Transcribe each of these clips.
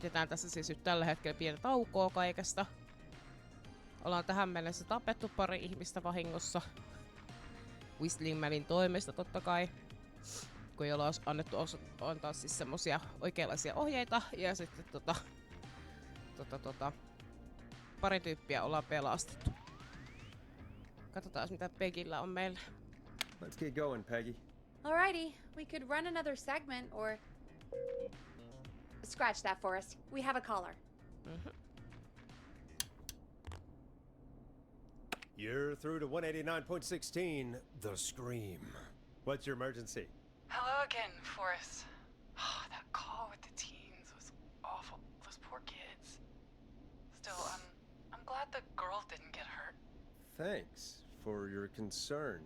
pidetään tässä siis nyt tällä hetkellä pientä taukoa kaikesta. Ollaan tähän mennessä tapettu pari ihmistä vahingossa. Whistling Manin toimesta totta kai. Kun ei olla annettu antaa siis semmosia oikeanlaisia ohjeita. Ja sitten pari tyyppiä ollaan pelastettu. Katsotaan mitä Peggyllä on meillä. Let's get going, Peggy. Alrighty, we could run another segment or... Scratch that, Forrest. We have a caller. You're through to 189.16, The Scream. What's your emergency? Hello again, Forrest. Oh, that call with the teens was awful. Those poor kids. Still, I'm glad the girl didn't get hurt. Thanks for your concern.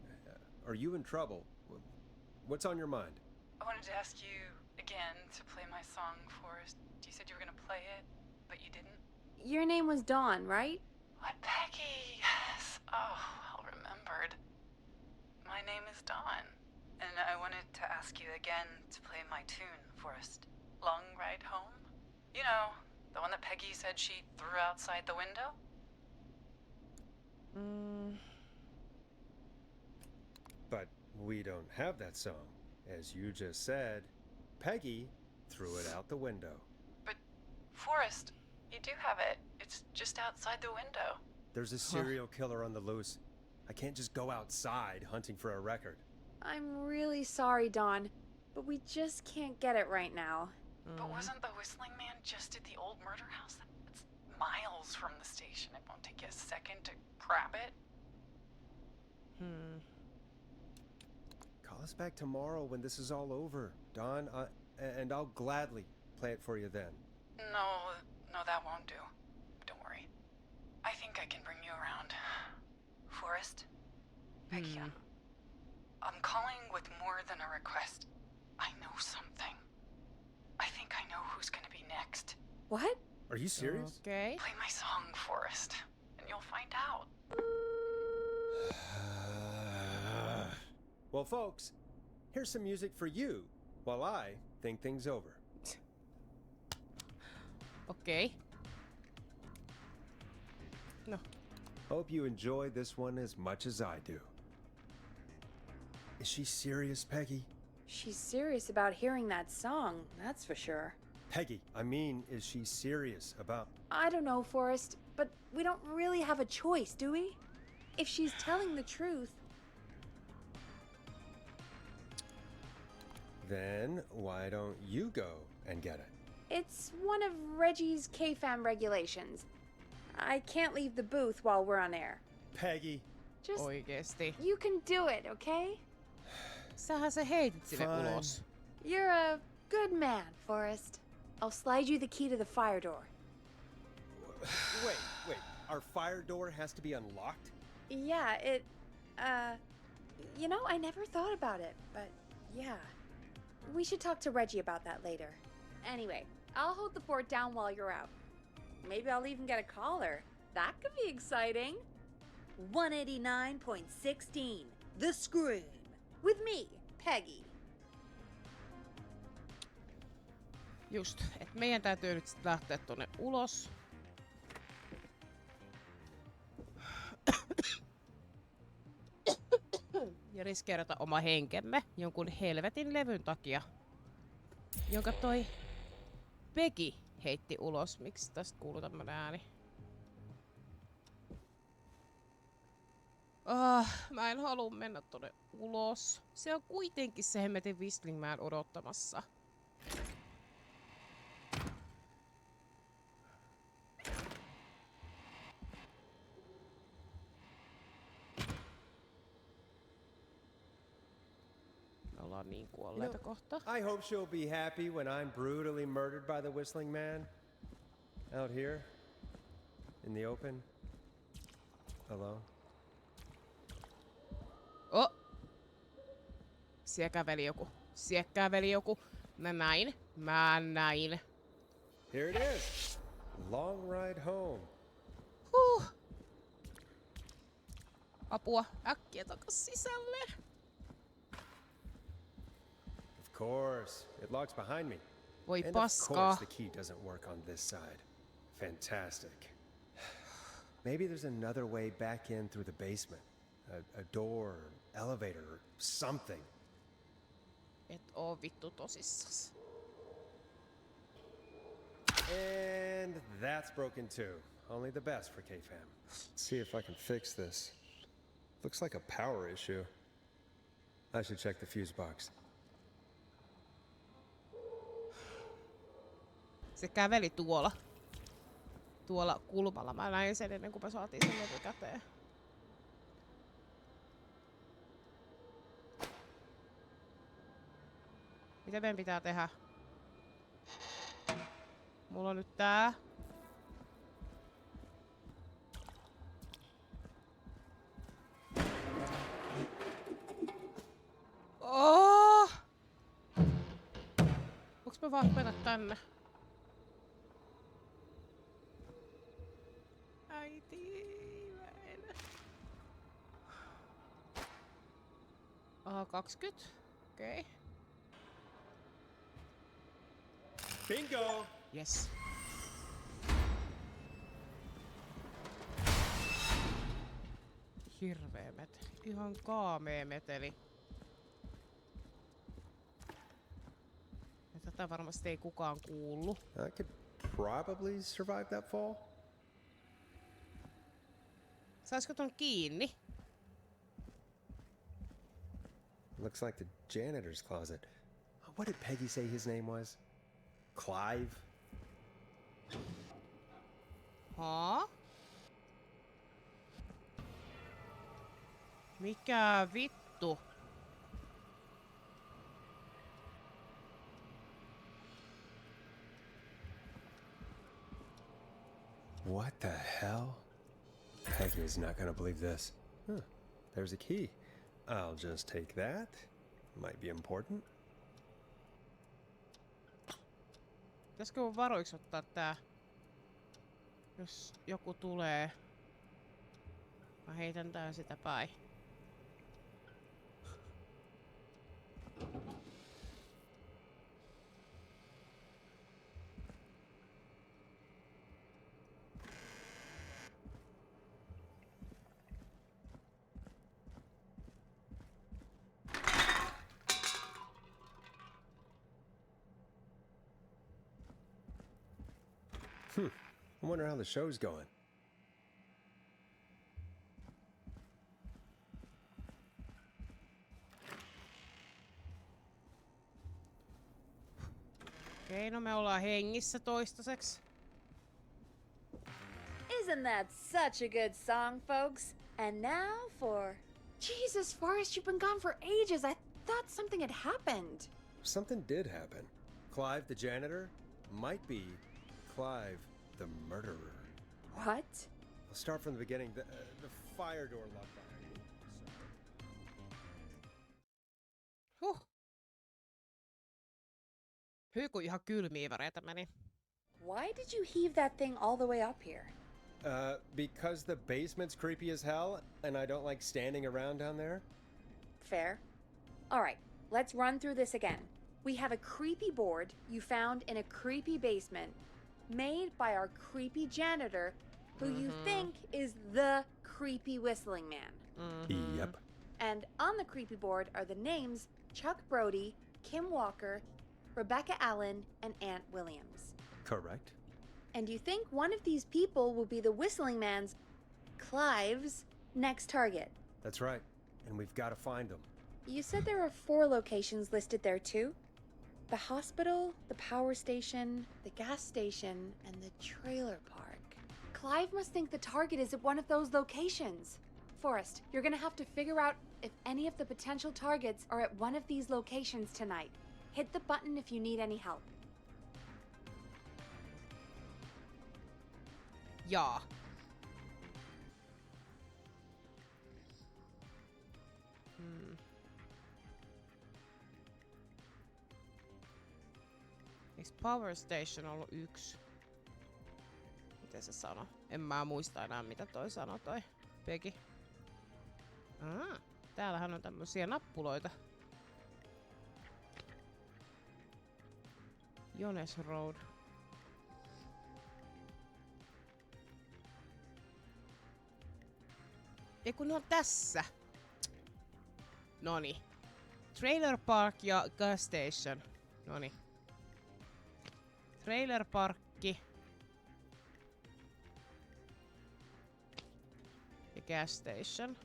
Are you in trouble? What's on your mind? I wanted to ask you again to play my song, Forrest. You said you were gonna play it, but you didn't. Your name was Dawn, right? What, Peggy? Yes. Oh, well remembered. My name is Dawn, and I wanted to ask you again to play my tune, Forrest. Long Ride Home? You know, the one that Peggy said she threw outside the window? But we don't have that song. As you just said, Peggy threw it out the window. But, Forrest, you do have it. It's just outside the window. There's a serial killer on the loose. I can't just go outside hunting for a record. I'm really sorry, Dawn, but we just can't get it right now. But wasn't the Whistling Man just at the old murder house? It's miles from the station. It won't take you a second to grab it. Call us back tomorrow when this is all over, Don, and I'll gladly play it for you then. No, that won't do. Don't worry. I think I can bring you around. Forrest? Peggy, I'm calling with more than a request. I know something. I think I know who's gonna be next. What? Are you serious? Okay. Play my song, Forrest, and you'll find out. Well, folks, here's some music for you while I think things over. Okay. No. Hope you enjoy this one as much as I do. Is she serious, Peggy? She's serious about hearing that song, that's for sure. Peggy, I mean, is she serious about... I don't know, Forrest, but we don't really have a choice, do we? If she's telling the truth... Then why don't you go and get it? It's one of Reggie's K-Fam regulations. I can't leave the booth while we're on air. Peggy. Just... Oikeesti. You can do it, okay? Sähän sä heitit sille ulos. You're a good man, Forrest. I'll slide you the key to the fire door. Wait. Our fire door has to be unlocked? Yeah, it... You know, I never thought about it, but yeah. We should talk to Reggie about that later. Anyway, I'll hold the fort down while you're out. Maybe I'll even get a caller. That could be exciting. 189.16, The Scream. With me, Peggy. Just, et meidän täytyy nyt sit lähteä tonne ulos. Ja riskeerata oma henkemme jonkun helvetin levyn takia. Jonka toi Peggy heitti ulos. Miksi tästä kuuluu tämmönen ääni? Mä en halua mennä tonne ulos. Se on kuitenkin se hemmetin Whistling Man odottamassa. Me ollaan niin kuolleita kohta. I hope she'll be happy when I'm brutally murdered by the Whistling Man. Out here. In the open. Alone. Oh! Siellä käveli joku. Mä näin. Here it is. Long Ride Home. Apua, äkkiä takas sisälle. Of course. It locks behind me. Voi And of paskaa. course the key doesn't work on this side. Fantastic. Maybe there's another way back in through the basement. A door, or elevator, or something. Et oo vittu tosissas. And that's broken too. Only the best for K-Fam. Let's see if I can fix this. Looks like a power issue. I should check the fuse box. Se käveli tuolla. Tuolla kulmalla. Mä näin sen ennen kuin me saatiin sen levy käteen. Mitä meidän pitää tehdä? Mulla on nyt tää. Oh! Voinks mä vaan mennä tänne? Äiti, mä en. 20. Okei. Okay. Bingo! Yes. Hirveä meteli. Ihan kaamee meteli. Ja tätä varmasti ei kukaan kuullu. I could probably survive that fall. Saisko ton kiinni? Looks like the janitor's closet. What did Peggy say his name was? Clive? Haa? Mikä vittu? What the hell? Peggy is not gonna believe this. Huh. There's a key. I'll just take that. Might be important. Pitäisikö mun varoiksi ottaa tää? Jos joku tulee. Mä heitän tää sitä päin. I wonder how the show's going. Okei, no me ollaan hengissä toistaiseksi. Isn't that such a good song, folks? And now for... Jesus, Forrest, you've been gone for ages. I thought something had happened. Something did happen. Clive the janitor might be Clive the murderer. What? I'll start from the beginning. The fire door locked behind me. Hyi kun ihan kylmiä väreitä meni. Why did you heave that thing all the way up here? Because the basement's creepy as hell, and I don't like standing around down there. Fair. All right, let's run through this again. We have a creepy board you found in a creepy basement, made by our creepy janitor, who you think is the creepy whistling man. Yep. And on the creepy board are the names Chuck Brody, Kim Walker, Rebecca Allen, and Aunt Williams. Correct. And you think one of these people will be the whistling man's, Clive's, next target. That's right. And we've got to find them. You said there are 4 locations listed there too? The hospital, the power station, the gas station, and the trailer park. Clive must think the target is at one of those locations. Forrest, you're gonna have to figure out if any of the potential targets are at one of these locations tonight. Hit the button if you need any help. Jaa. Eiks Power Station ollut 1? Miten se sano? En mä muista enää mitä toi sanoi toi Peggy. Täällähän on tämmösiä nappuloita. Jones Road. Ei kun ne on tässä. Noni. Trailer Park ja Gas Station. Noni. Trailer Parkki. Ja Gas Station.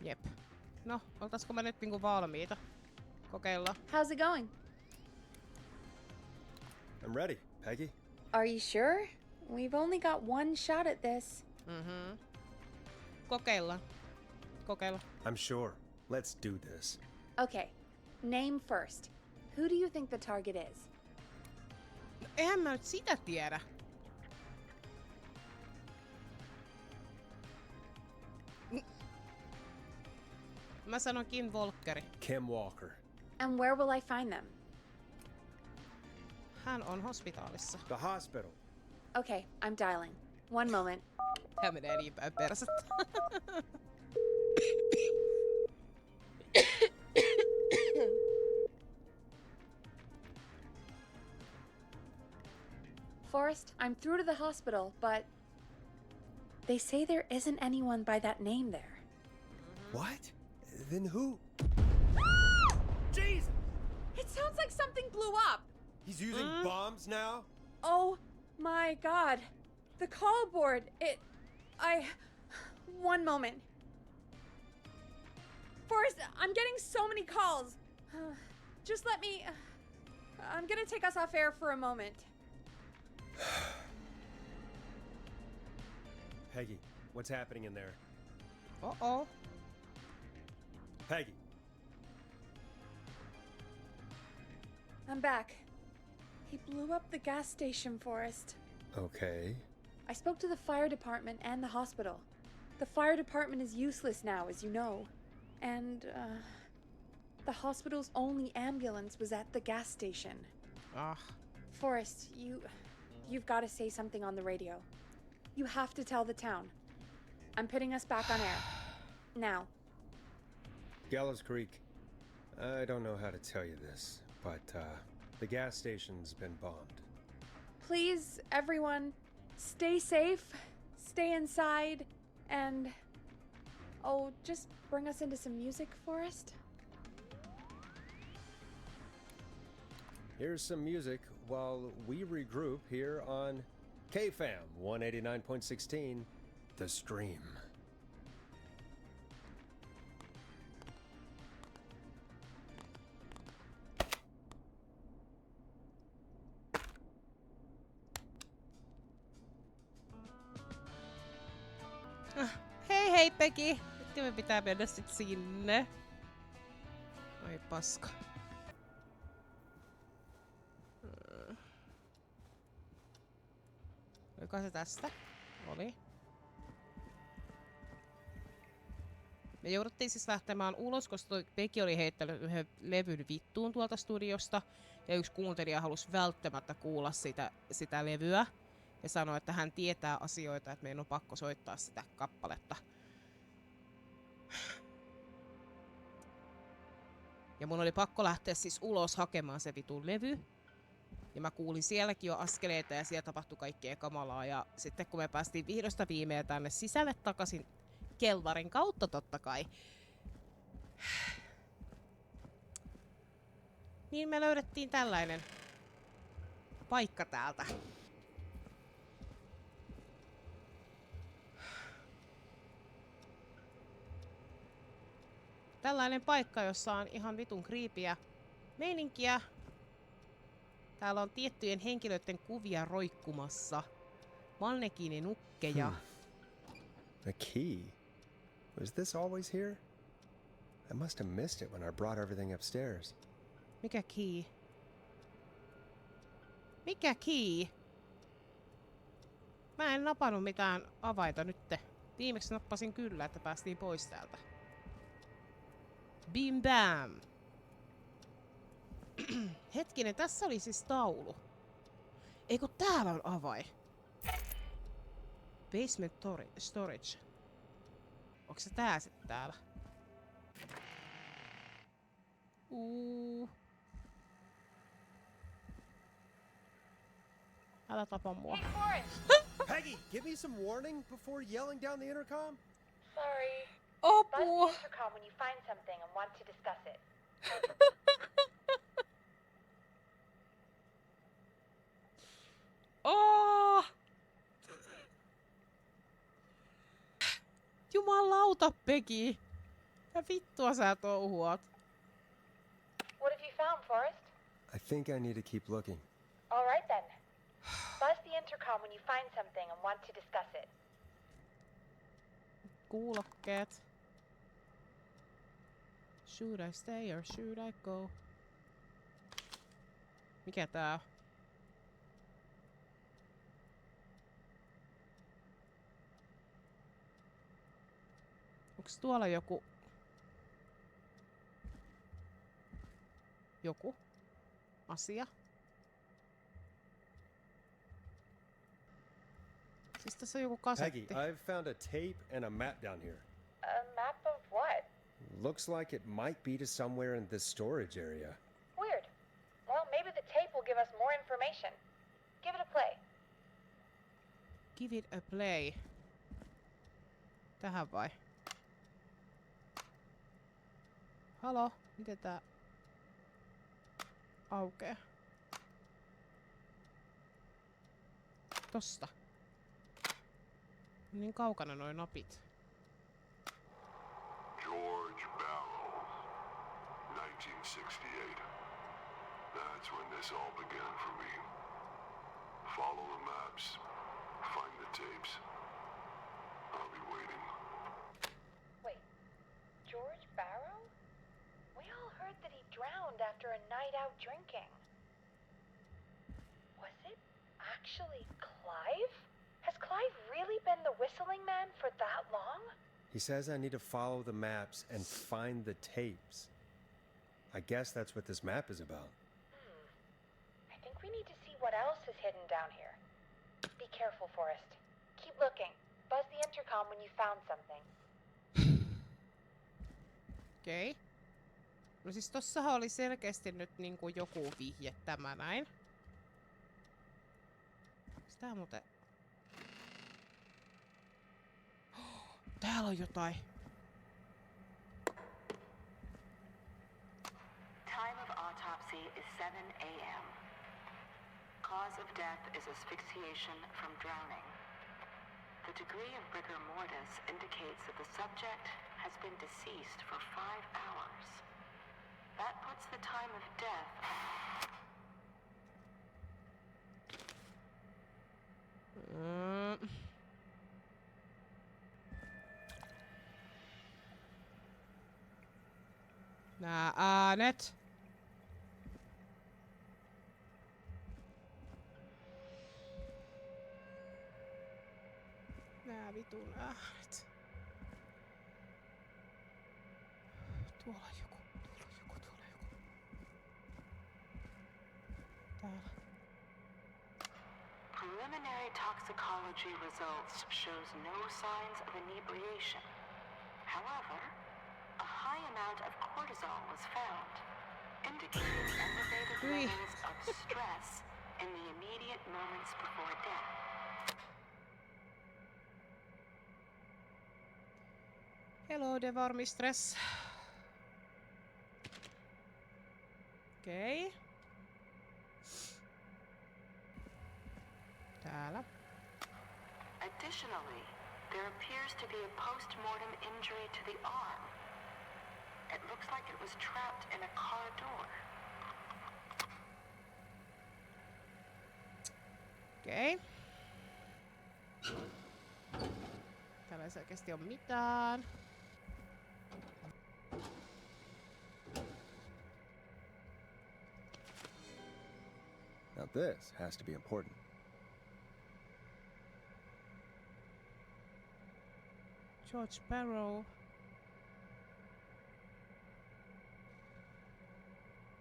Jep. No, oltaisko me nyt niinku valmiita? Kokeillaan. How's it going? I'm ready, Peggy. Are you sure? We've only got one shot at this. Kokeillaan. Kokeillaan. I'm sure. Let's do this. Okay, name first. Who do you think the target is? No, eihän mä nyt sitä tiedä. Mä sanon Kim Walkeri. Kim Walker. And where will I find them? Hän on hospitaalissa. The hospital. Okay, I'm dialing. One moment. Tää menee niin päin persettä. Forrest, I'm through to the hospital, but they say there isn't anyone by that name there. What? Then who? Jesus! It sounds like something blew up. He's using bombs now? Oh my god. The call board. One moment. Forrest, I'm getting so many calls. Just let me. I'm gonna take us off air for a moment. Peggy, what's happening in there? Uh-oh. Peggy. I'm back. He blew up the gas station, Forrest. Okay. I spoke to the fire department and the hospital. The fire department is useless now, as you know. And, the hospital's only ambulance was at the gas station. Ah. Forrest, you've got to say something on the radio. You have to tell the town. I'm putting us back on air. Now. Gallows Creek. I don't know how to tell you this, but, the gas station's been bombed. Please, everyone, stay safe, stay inside, and... Oh, just bring us into some music, Forrest. Here's some music while we regroup here on KFAM 189.16, The Stream. Hei Peggy! Nytkö me pitää mennä sit sinne? Oi paska. Oliko se tästä? Oli. Me jouduttiin siis lähtemään ulos, koska Peggy oli heittänyt yhden levyn vittuun tuolta studiosta. Ja yksi kuuntelija halusi välttämättä kuulla sitä levyä. Ja sanoi, että hän tietää asioita, että meidän on pakko soittaa sitä kappaletta. Ja mun oli pakko lähteä siis ulos hakemaan se vitun levy. Ja mä kuulin sielläkin jo askeleita ja siellä tapahtui kaikkea kamalaa. Ja sitten kun me päästiin vihdosta viimein tänne sisälle takaisin kellarin kautta totta kai. Niin me löydettiin tällainen paikka täältä. Tällainen paikka, jossa on ihan vitun kriipiä meininkiä. Täällä on tiettyjen henkilöiden kuvia roikkumassa. Mannekiininukkeja. A key? Was this always here? I must have missed it when I brought everything upstairs. Mikä key? Mikä key? Mä en napannut mitään avaita nytte. Viimeksi nappasin kyllä, että päästiin pois täältä. Bim bam! Hetkinen, tässä oli siis taulu. Eikö täällä on avain? Basement storage. Onko se tää sitten täällä? Älä tapa mua. Hey, Forrest! Peggy, give me some warning before yelling down the intercom? Sorry. Apua! Buzz the intercom when you find something and want to discuss it. Oh! Jumalauta, Peggy! Mitä vittua sä touhuat? What have you found, Forrest? I think I need to keep looking. All right then. Buzz the intercom when you find something and want to discuss it. Kuulokkeet. Should I stay or should I go? Mikä tää on? Onks tuolla joku asia? Siis tässä on joku kasetti. Peggy, I've found a tape and a map down here. A map of what? Looks like it might be to somewhere in this storage area. Weird. Well, maybe the tape will give us more information. Give it a play. Give it a play. Tähän vai? Halo? Miten tää aukeaa? Tosta. Niin kaukana noi napit. George Barrow, 1968. That's when this all began for me. Follow the maps, find the tapes. I'll be waiting. Wait. George Barrow? We all heard that he drowned after a night out drinking. Was it actually Clive? Has Clive really been the whistling man for that long? He says I need to follow the maps and find the tapes. I guess that's what this map is about. I think we need to see what else is hidden down here. Be careful, Forrest. Keep looking. Buzz the intercom when you found something. Okei. Okay. No siis tossahan oli selkeästi nyt niinku joku vihje tämä näin. Onks tää muuten... Täällä on jotain. Time of autopsy is 7 a.m. Cause of death is asphyxiation from drowning. The degree of rigor mortis indicates that the subject has been deceased for 5 hours. That puts the time of death... Nää äänet. Nää vitun äänet. Tuolla on joku. Täällä. Preliminary toxicology results shows no signs of inebriation. However, a high amount of cortisol was found, indicating elevated levels of stress in the immediate moments before death. Hello, Devar Mistress. Okei. Okay. Täällä. Additionally, there appears to be a post-mortem injury to the arm. It looks like it was trapped in a car door. Okei. Täällä ei selkeästi ole mitään. Now this has to be important. George Barrow.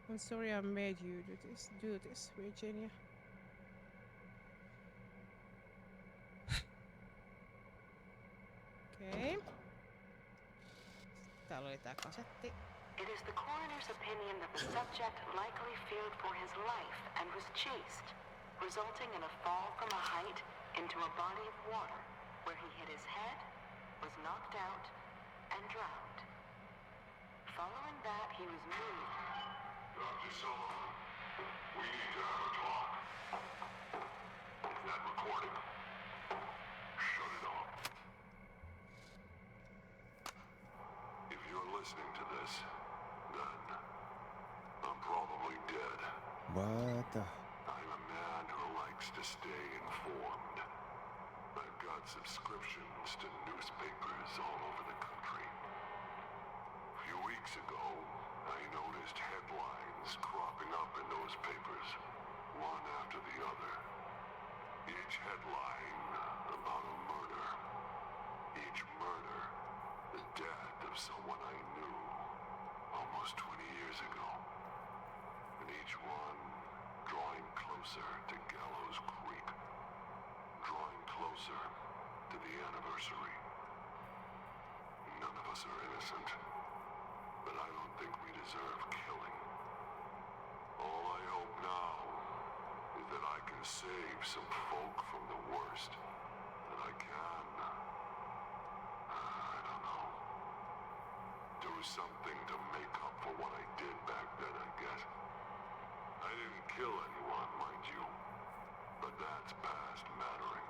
I'm sorry I made you do this, Virginia. Okei. Täällä oli tää kasetti. It is the coroner's opinion that the subject likely feared for his life and was chased, resulting in a fall from a height into a body of water, where he hit his head, was knocked out, and drowned. Following that, he was moved. Dr. Sullivan, we need to have a talk. Is that recording? Shut it off. If you're listening to this, then I'm probably dead. What the? I'm a man who likes to stay informed. I've got subscriptions to newspapers all over the country. A few weeks ago, I noticed headlines cropping up in those papers, one after the other. Each headline about a murder. Each murder, the death of someone I knew almost 20 years ago. And each one drawing closer to Gallows Creek. Drawing closer to the anniversary. None of us are innocent, but I don't think we deserve killing. All I hope now is that I can save some folk from the worst. That I can, I don't know, do something to make up for what I did back then, I guess. I didn't kill anyone, mind you, but that's past mattering.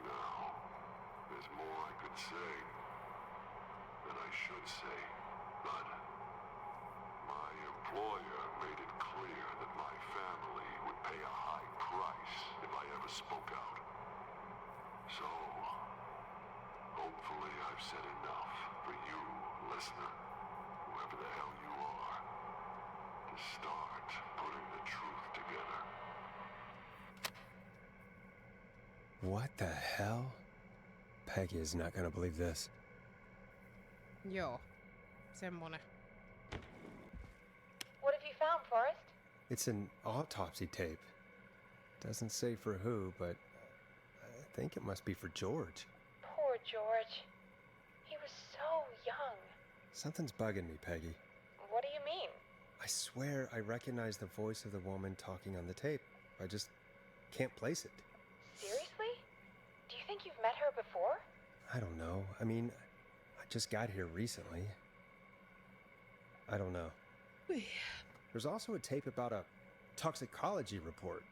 Now, there's more I could say, that I should say, but my employer made it clear that my family would pay a high price if I ever spoke out. So, hopefully I've said enough for you, listener, whoever the hell you are, to start putting the truth together. What the hell? Peggy is not gonna believe this. Joo. Semmonen. What have you found, Forrest? It's an autopsy tape. Doesn't say for who, but I think it must be for George. Poor George. He was so young. Something's bugging me, Peggy. What do you mean? I swear I recognize the voice of the woman talking on the tape. I just can't place it. Seriously? Do you think you've met her before? I don't know. I mean, I just got here recently. I don't know. There's also a tape about a toxicology report.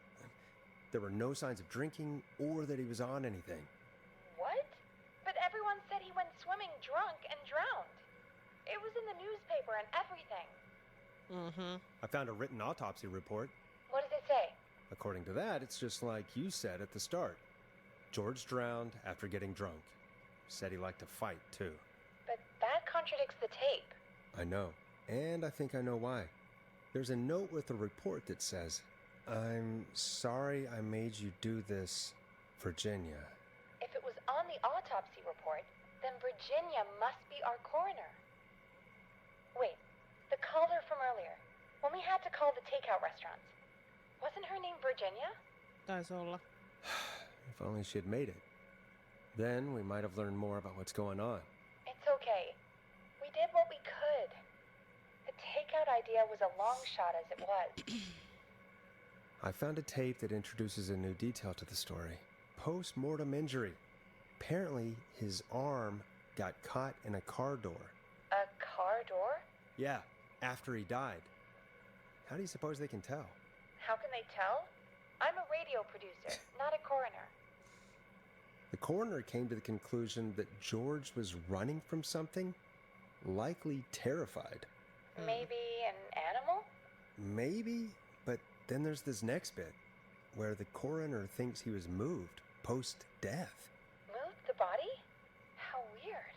There were no signs of drinking or that he was on anything. What? But everyone said he went swimming drunk and drowned. It was in the newspaper and everything. Mm-hmm. I found a written autopsy report. What does it say? According to that, it's just like you said at the start. George drowned after getting drunk. Said he liked to fight, too. But that contradicts the tape. I know. And I think I know why. There's a note with the report that says, "I'm sorry I made you do this, Virginia." If it was on the autopsy report, then Virginia must be our coroner. Wait, the caller from earlier, when we had to call the takeout restaurants, wasn't her name Virginia? Taisi olla. If only she had made it. Then we might have learned more about what's going on. It's okay. We did what we could. The takeout idea was a long shot as it was. I found a tape that introduces a new detail to the story. Post-mortem injury. Apparently, his arm got caught in a car door. A car door? Yeah, after he died. How do you suppose they can tell? How can they tell? I'm a radio producer, not a coroner. The coroner came to the conclusion that George was running from something, likely terrified. Maybe an animal? Maybe, but then there's this next bit. where the coroner thinks he was moved post-death. Moved the body? How weird.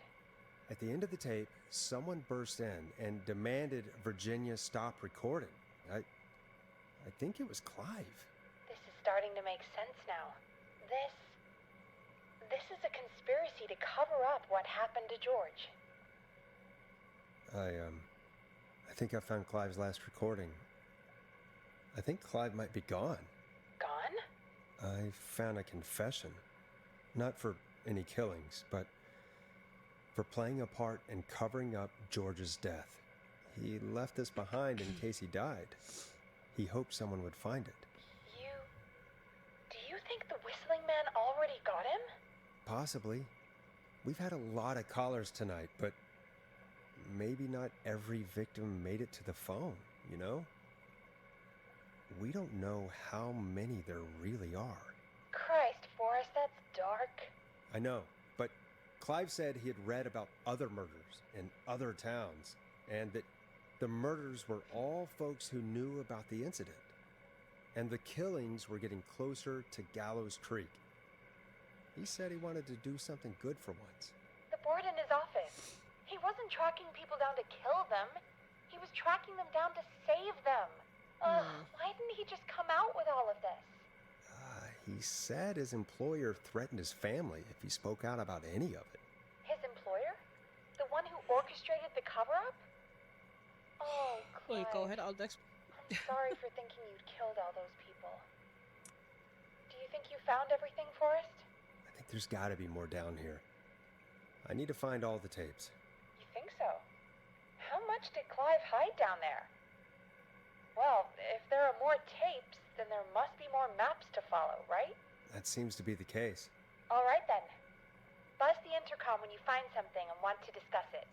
At the end of the tape, someone burst in and demanded Virginia stop recording. I think it was Clive. This is starting to make sense now. This is a conspiracy to cover up what happened to George. I think I found Clive's last recording. I think Clive might be gone. Gone? I found a confession. Not for any killings, but for playing a part in covering up George's death. He left this behind in case he died. He hoped someone would find it. Do you think the whistling man already got him? Possibly. We've had a lot of callers tonight, but maybe not every victim made it to the phone, you know? We don't know how many there really are. Christ, Forrest, that's dark. I know, but Clive said he had read about other murders in other towns, and that the murders were all folks who knew about the incident. And the killings were getting closer to Gallows Creek. He said he wanted to do something good for once. The board in his office. He wasn't tracking people down to kill them. He was tracking them down to save them. Why didn't he just come out with all of this? He said his employer threatened his family if he spoke out about any of it. His employer? The one who orchestrated the cover-up? Oh, Wait, Clive. go ahead, I'll next. I'm sorry for thinking you'd killed all those people. Do you think you found everything, Forrest? I think there's gotta be more down here. I need to find all the tapes. You think so? How much did Clive hide down there? Well, if there are more tapes, then there must be more maps to follow, right? That seems to be the case. All right then. Buzz the intercom when you find something and want to discuss it.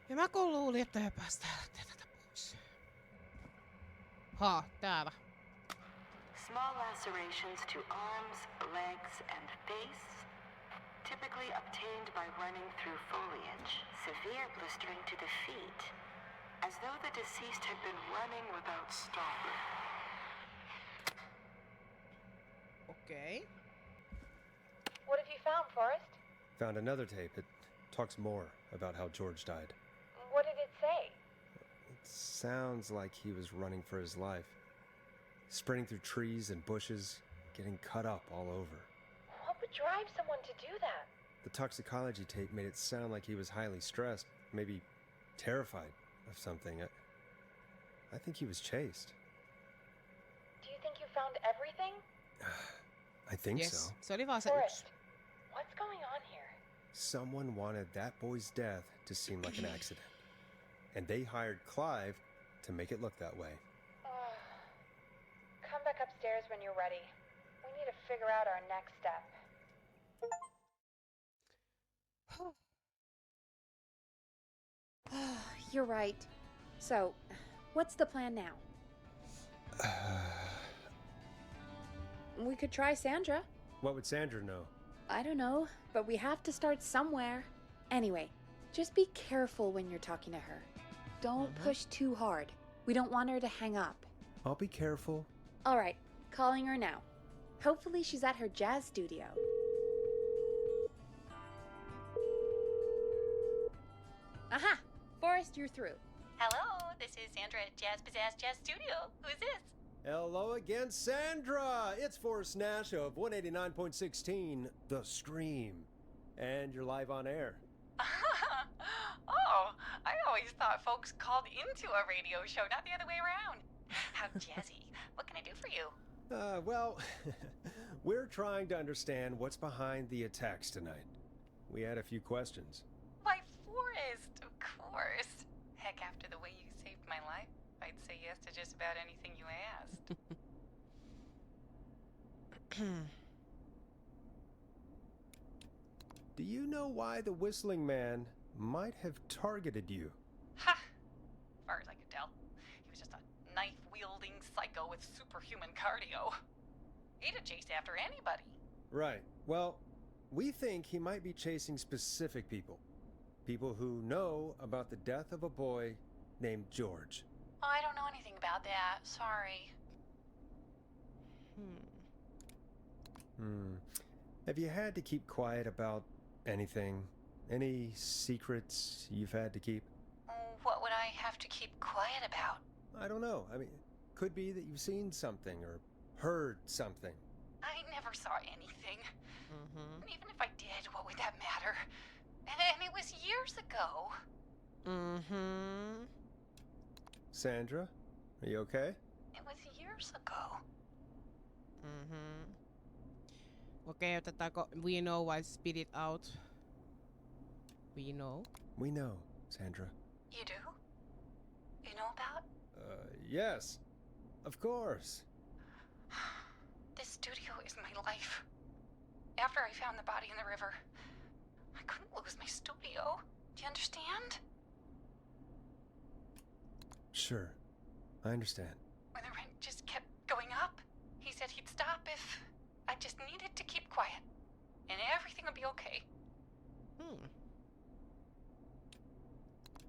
Ja mä kun luulin, että he päästään tätä pois. Täällä. Small lacerations to arms, legs, and face, typically obtained by running through foliage. Severe blistering to the feet, as though the deceased had been running without stopping. Okei. What have you found, Forrest? Found another tape. It talks more about how George died. What did it say? It sounds like he was running for his life. Sprinting through trees and bushes, getting cut up all over. What would drive someone to do that? The toxicology tape made it sound like he was highly stressed, maybe terrified of something. I think he was chased. Do you think you found everything? I think Yes. so. Se oli vaan se Forrest, yksi. what's going on here? Someone wanted that boy's death to seem like an accident. And they hired Clive to make it look that way. Come back upstairs when you're ready. We need to figure out our next step. You're right. So, what's the plan now? We could try Sandra. What would Sandra know? I don't know, but we have to start somewhere. Anyway, just be careful when you're talking to her. Don't push too hard. We don't want her to hang up. I'll be careful. All right, calling her now. Hopefully she's at her jazz studio. Aha! Forrest, you're through. Hello, this is Sandra at Jazz Pizzazz Jazz Studio. Who's this? Hello again, Sandra! It's Forrest Nash of 189.16, The Stream. And you're live on air. Oh, I always thought folks called into a radio show, not the other way around. How jazzy. What can I do for you? Well, we're trying to understand what's behind the attacks tonight. We had a few questions. Why, Forrest, of course. Heck, after the way you saved my life, I'd say yes to just about anything you asked. Do you know why the Whistling Man might have targeted you? Ha! As far as I could tell, he was just a knife-wielding psycho with superhuman cardio. He'd have chased after anybody. Right. Well, we think he might be chasing specific people. People who know about the death of a boy named George. Oh, I don't know anything about that. Sorry. Have you had to keep quiet about anything? Any secrets you've had to keep? What would I have to keep quiet about? I don't know. I mean, could be that you've seen something or heard something. I never saw anything. And even if I did, what would that matter? And it was years ago. Sandra, are you okay? It was years ago. Okei, otetaanko we know why spit it out? We know. We know, Sandra. You do? You know about? Yes. Of course. This studio is my life. After I found the body in the river, I couldn't lose my studio. Do you understand? Sure. I understand. When the rent just kept going up, he said he'd stop if I just needed to keep quiet. And everything would be okay.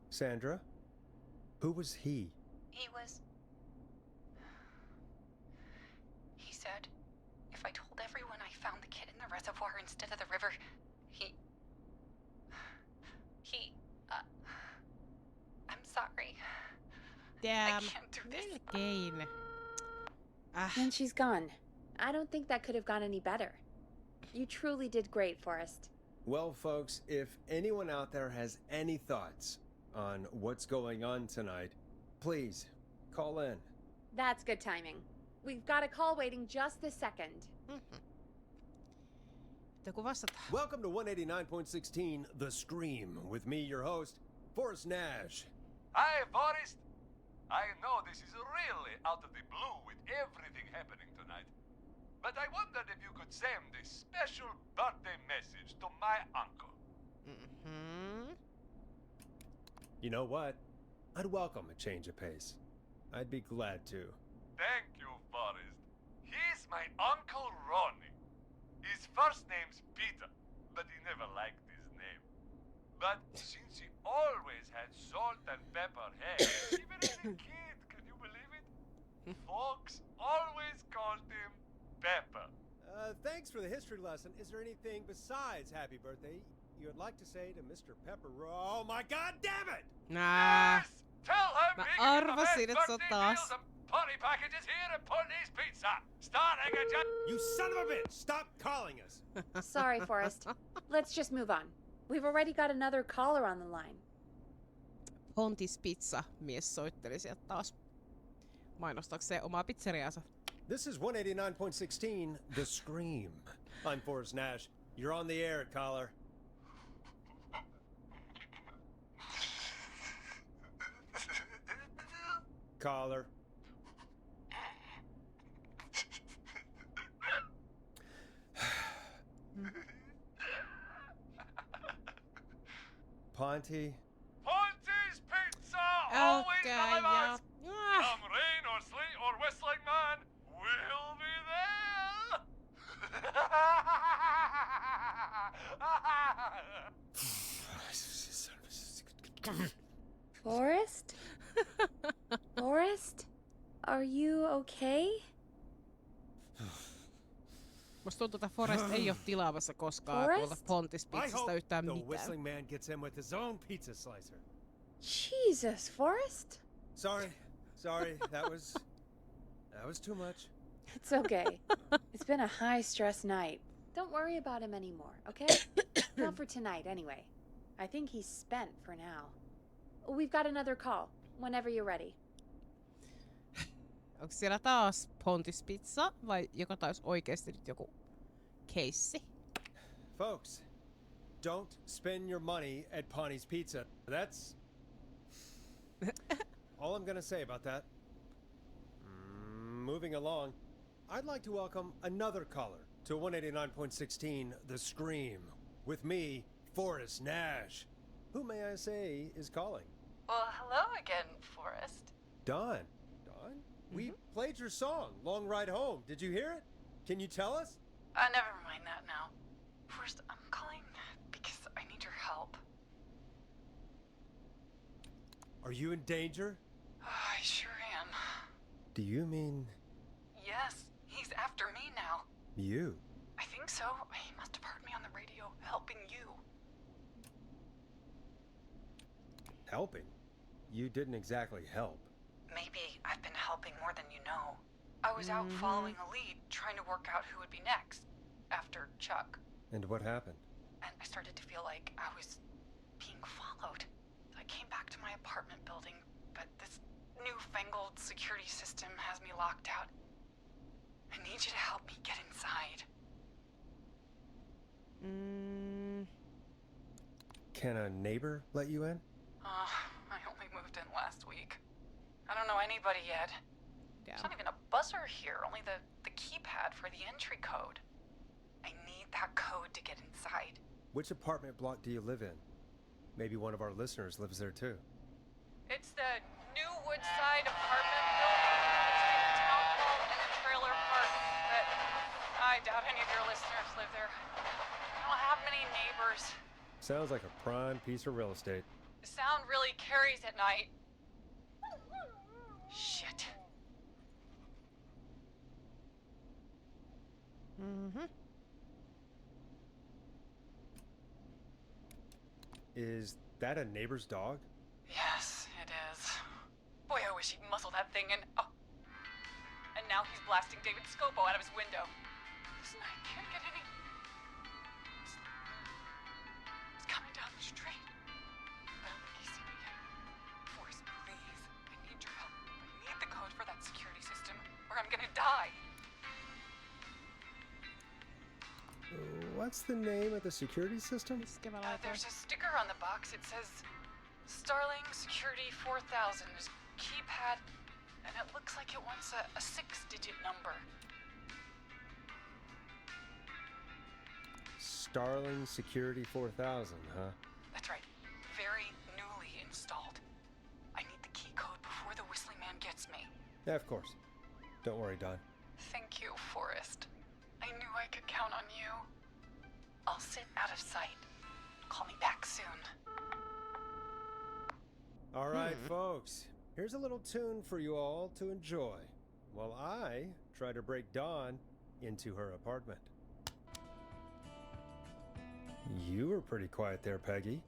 Sandra? Who was he? He said if I told everyone I found the kid in the reservoir instead of the river, I'm sorry. Damn. I can't do this. Melkein. And she's gone. I don't think that could have gone any better. You truly did great, Forrest. Well, folks, if anyone out there has any thoughts on what's going on tonight, please call in. That's good timing. We've got a call waiting just this second. Pitääkö vastata? Welcome to 189.16 The Scream with me, your host, Forrest Nash. Hi, Forrest. I know this is really out of the blue with everything happening tonight, but I wondered if you could send a special birthday message to my uncle. You know what? I'd welcome a change of pace. I'd be glad to. Thank you, Forrest. He's my Uncle Ronnie. His first name's Peter, but he never liked his name. But since he always had salt and pepper hair, even as a kid, can you believe it? Folks always called him Pepper. Thanks for the history lesson. Is there anything besides happy birthday you would like to say to Mr. Pepper? Oh my god damn it! Yes! Tell him Mä he can arvasin, get että se on birthday taas. meals and party packages here at Putney's Pizza. Starting at just... You son of a bitch! Stop calling us! Sorry, Forrest. Let's just move on. We've already got another caller on the line. Pontis Pizza mies soitteli sieltä taas mainostakseen omaa pizzeriaansa. This is 189.16 The Scream. I'm Forrest Nash. You're on the air, caller. Caller. Ponty. Ponty's Pizza! Always delivers! Come rain or sleet or whistling man, we'll be there! Forrest? Forrest? Are you okay? Musta tuntuu, että Forrest ei ole tilaamassa koskaan Forrest? tuolta Pontis I Pizzasta hope yhtään the mitään. whistling man gets in with his own pizza slicer. Jesus, Forrest? Sorry, that was too much. It's okay. It's been a high-stress night. Don't worry about him anymore, okay? Not for tonight, anyway. I think he's spent for now. We've got another call, whenever you're ready. Onko siellä taas Pontis Pizza vai joka taisi oikeesti nyt joku keissi? Folks, don't spend your money at Ponty's Pizza. That's all I'm gonna say about that. Moving along, I'd like to welcome another caller to 189.16 The Scream with me, Forrest Nash. Who may I say is calling? Well, hello again, Forrest. Dawn. Dawn? We played your song, Long Ride Home. Did you hear it? Can you tell us? Never mind that now. First, I'm calling because I need your help. Are you in danger? I sure am. Do you mean... Yes, he's after You? I think so. He must have heard me on the radio helping you. Helping? You didn't exactly help. Maybe I've been helping more than you know. I was out following a lead, trying to work out who would be next, after Chuck. And what happened? And I started to feel like I was being followed. I came back to my apartment building, but this newfangled security system has me locked out. I need you to help me get inside. Can a neighbor let you in? I only moved in last week. I don't know anybody yet. Yeah. There's not even a buzzer here, only the keypad for the entry code. I need that code to get inside. Which apartment block do you live in? Maybe one of our listeners lives there too. It's the New Woodside apartment building between the town hall and the trailer park, but I doubt any of your listeners live there. I don't have many neighbors. Sounds like a prime piece of real estate. The sound really carries at night. Shit. Is that a neighbor's dog? Yes, it is. Boy, I wish he'd muzzle that thing and... Oh. And now he's blasting David Scopo out of his window. Listen, I can't get any... He's coming down the street. I don't think he's seen me yet. Forrest, please. I need your help. I need the code for that security system, or I'm gonna die. What's the name of the security system? There's a sticker on the box. It says Starling Security 4000. There's a keypad, and it looks like it wants a 6-digit number. Starling Security 4000, huh? That's right. Very newly installed. I need the key code before the Whistling Man gets me. Yeah, of course. Don't worry, Don. Thank you, Forrest. I knew I could count on you. I'll sit out of sight. Call me back soon. All right, folks. Here's a little tune for you all to enjoy while I try to break Dawn into her apartment. You were pretty quiet there, Peggy.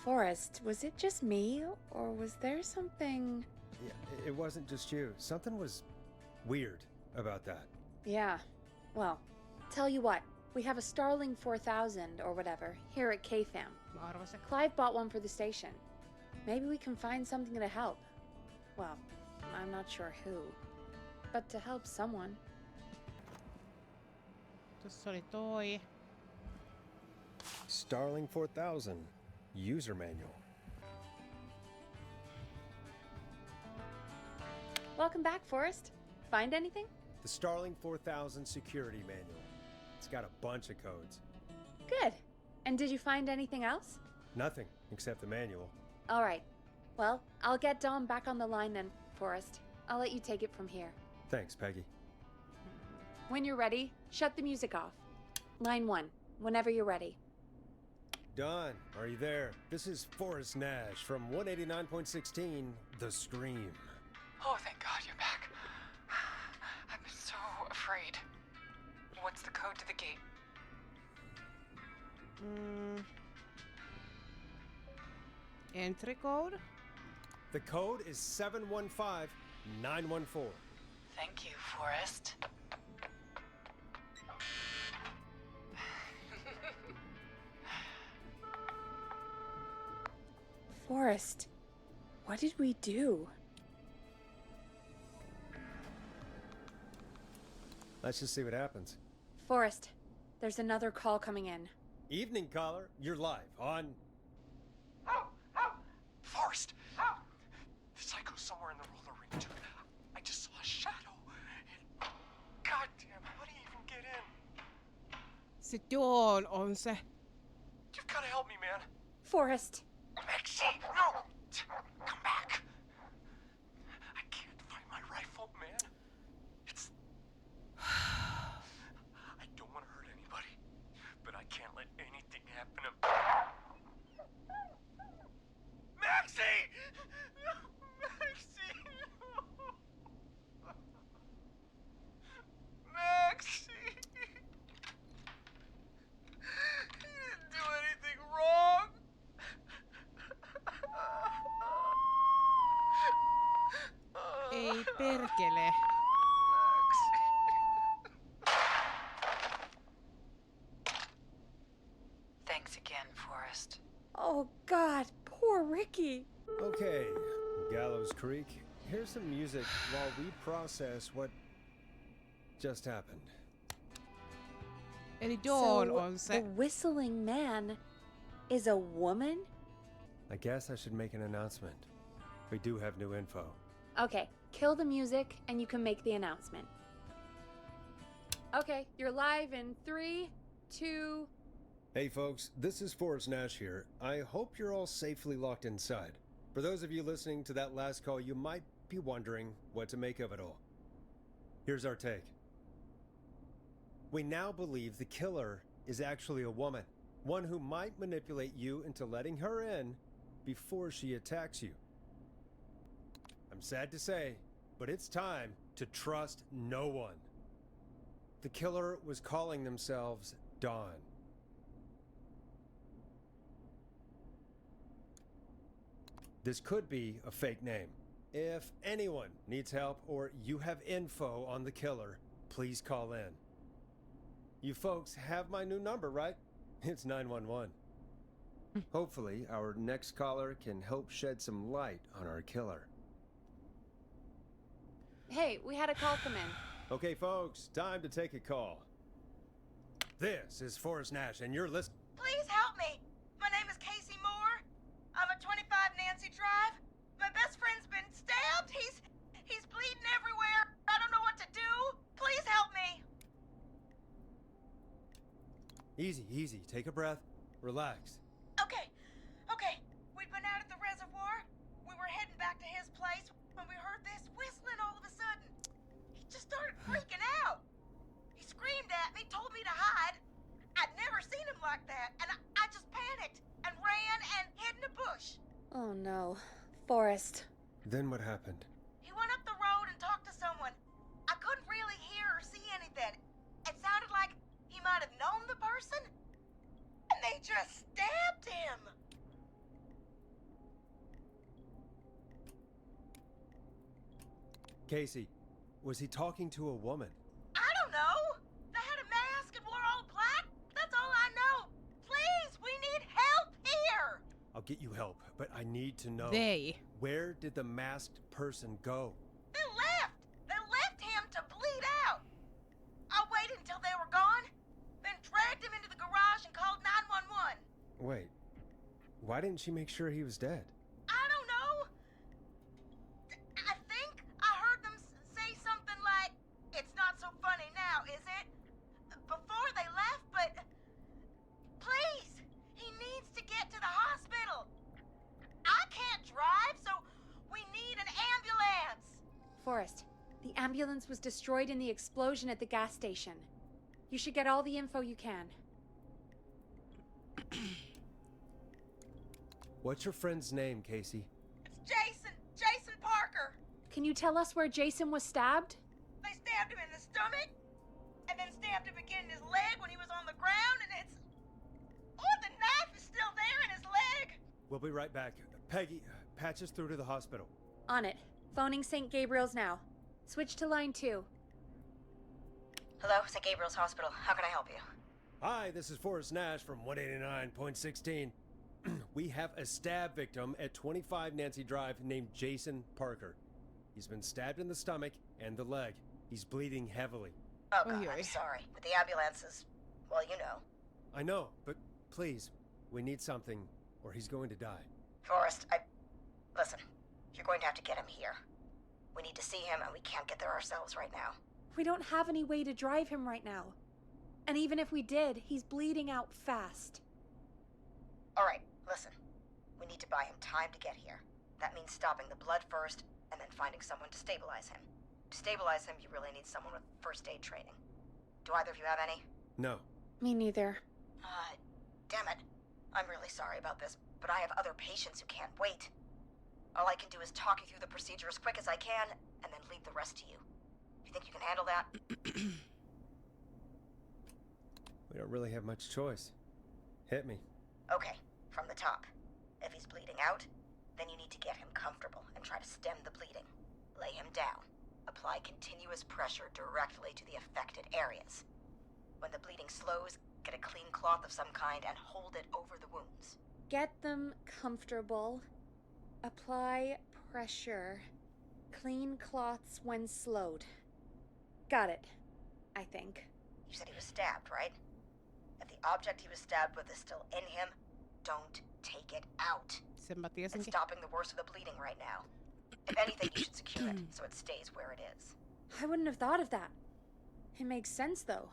Forrest, was it just me, or was there something... Yeah, it wasn't just you. Something was weird about that. Yeah, well, tell you what, we have a Starling 4000 or whatever here at KFAM. Clive bought one for the station. Maybe we can find something to help. Well, I'm not sure who, but to help someone. Tuossa oli toi. Starling 4000 user manual. Welcome back, Forrest. Find anything? The Starling 4000 security manual. It's got a bunch of codes. Good. And did you find anything else? Nothing except the manual. All right. Well, I'll get Dom back on the line then, Forrest. I'll let you take it from here. Thanks, Peggy. When you're ready, shut the music off. Line 1, whenever you're ready. Don, are you there? This is Forrest Nash from 189.16, The Scream. Oh, thank God you're back. I've been so afraid. What's the code to the gate? Entry code? The code is 715914. Thank you, Forrest. Forrest, what did we do? Let's just see what happens. Forrest, there's another call coming in. Evening caller, you're live on... Forrest! The psycho's somewhere in the roller ring, dude. I just saw a shadow. Goddamn, how do you even get in? Se Dawn on se. You've gotta help me, man. Forrest. Maxie, no! Come back! I can't find my rifle, man. It's... I don't want to hurt anybody, but I can't let anything happen to... Maxie! Maxie! Maxie! Perkele. Thanks again, Forrest. Oh, God, poor Ricky. Okay, Gallows Creek, here's some music while we process what just happened. Eli Dawn So, on se. the whistling man is a woman? I guess I should make an announcement. We do have new info. Okay, kill the music and you can make the announcement. Okay, you're live in 3, 2... Hey folks, this is Forrest Nash here. I hope you're all safely locked inside. For those of you listening to that last call, you might be wondering what to make of it all. Here's our take. We now believe the killer is actually a woman, one who might manipulate you into letting her in before she attacks you. I'm sad to say, but it's time to trust no one. The killer was calling themselves Dawn. This could be a fake name. If anyone needs help or you have info on the killer, please call in. You folks have my new number, right? It's 911. Hopefully, our next caller can help shed some light on our killer. Hey, we had a call come in. Okay, folks, time to take a call. This is Forrest Nash, and you're listening. Please help me. My name is Casey Moore. I'm at 25 Nancy Drive. My best friend's been stabbed. He's bleeding everywhere. I don't know what to do. Please help me. Easy, easy. Take a breath. Relax. Okay. We'd been out at the reservoir. We were heading back to his place when we heard this whistling all of a sudden. He just started freaking out. He screamed at me, told me to hide. I'd never seen him like that, and I just panicked and ran and hid in a bush. Oh no. Forrest. Then what happened? He went up the road and talked to someone. I couldn't really hear or see anything. It sounded like he might have known the person, and they just stabbed him. Casey, was he talking to a woman? I don't know. They had a mask and wore all black. That's all I know. Please, we need help here. I'll get you help, but I need to know. They. Where did the masked person go? They left. They left him to bleed out. I waited until they were gone, then dragged him into the garage and called 911. Wait, why didn't she make sure he was dead? I don't know. I think I heard them say something like, "It's not so funny now, is it?" before they left, but please, he needs to get to the hospital. I can't drive, so we need an ambulance. Forrest, the ambulance was destroyed in the explosion at the gas station. You should get all the info you can. What's your friend's name, Casey? It's Jason Parker. Can you tell us where Jason was stabbed? They stabbed him in the stomach, and then stabbed him again in his leg when he was on the ground, and it's... Oh, the knife is still there in his leg. We'll be right back. Peggy, patch us through to the hospital. On it. Phoning St. Gabriel's now. Switch to line 2. Hello, St. Gabriel's Hospital. How can I help you? Hi, this is Forrest Nash from 189.16. We have a stab victim at 25 Nancy Drive named Jason Parker. He's been stabbed in the stomach and the leg. He's bleeding heavily. Oh, God, Oy, oy. I'm sorry. But the ambulance is... well, you know. I know, but please, we need something or he's going to die. Forrest, listen, you're going to have to get him here. We need to see him, and we can't get there ourselves right now. We don't have any way to drive him right now. And even if we did, he's bleeding out fast. All right, listen. We need to buy him time to get here. That means stopping the blood first, and then finding someone to stabilize him. To stabilize him, you really need someone with first aid training. Do either of you have any? No. Me neither. Damn it. I'm really sorry about this, but I have other patients who can't wait. All I can do is talk you through the procedure as quick as I can, and then leave the rest to you. You think you can handle that? We don't really have much choice. Hit me. Okay, from the top. If he's bleeding out, then you need to get him comfortable and try to stem the bleeding. Lay him down. apply continuous pressure directly to the affected areas. When the bleeding slows, get a clean cloth of some kind and hold it over the wounds. Get them comfortable. Apply pressure. Clean cloths when slowed. Got it, I think. You said he was stabbed, right? If the object he was stabbed with is still in him, don't take it out. Sen mä It's tiesinkin. stopping the worst of the bleeding right now. If anything, you should secure it so it stays where it is. I wouldn't have thought of that. It makes sense, though.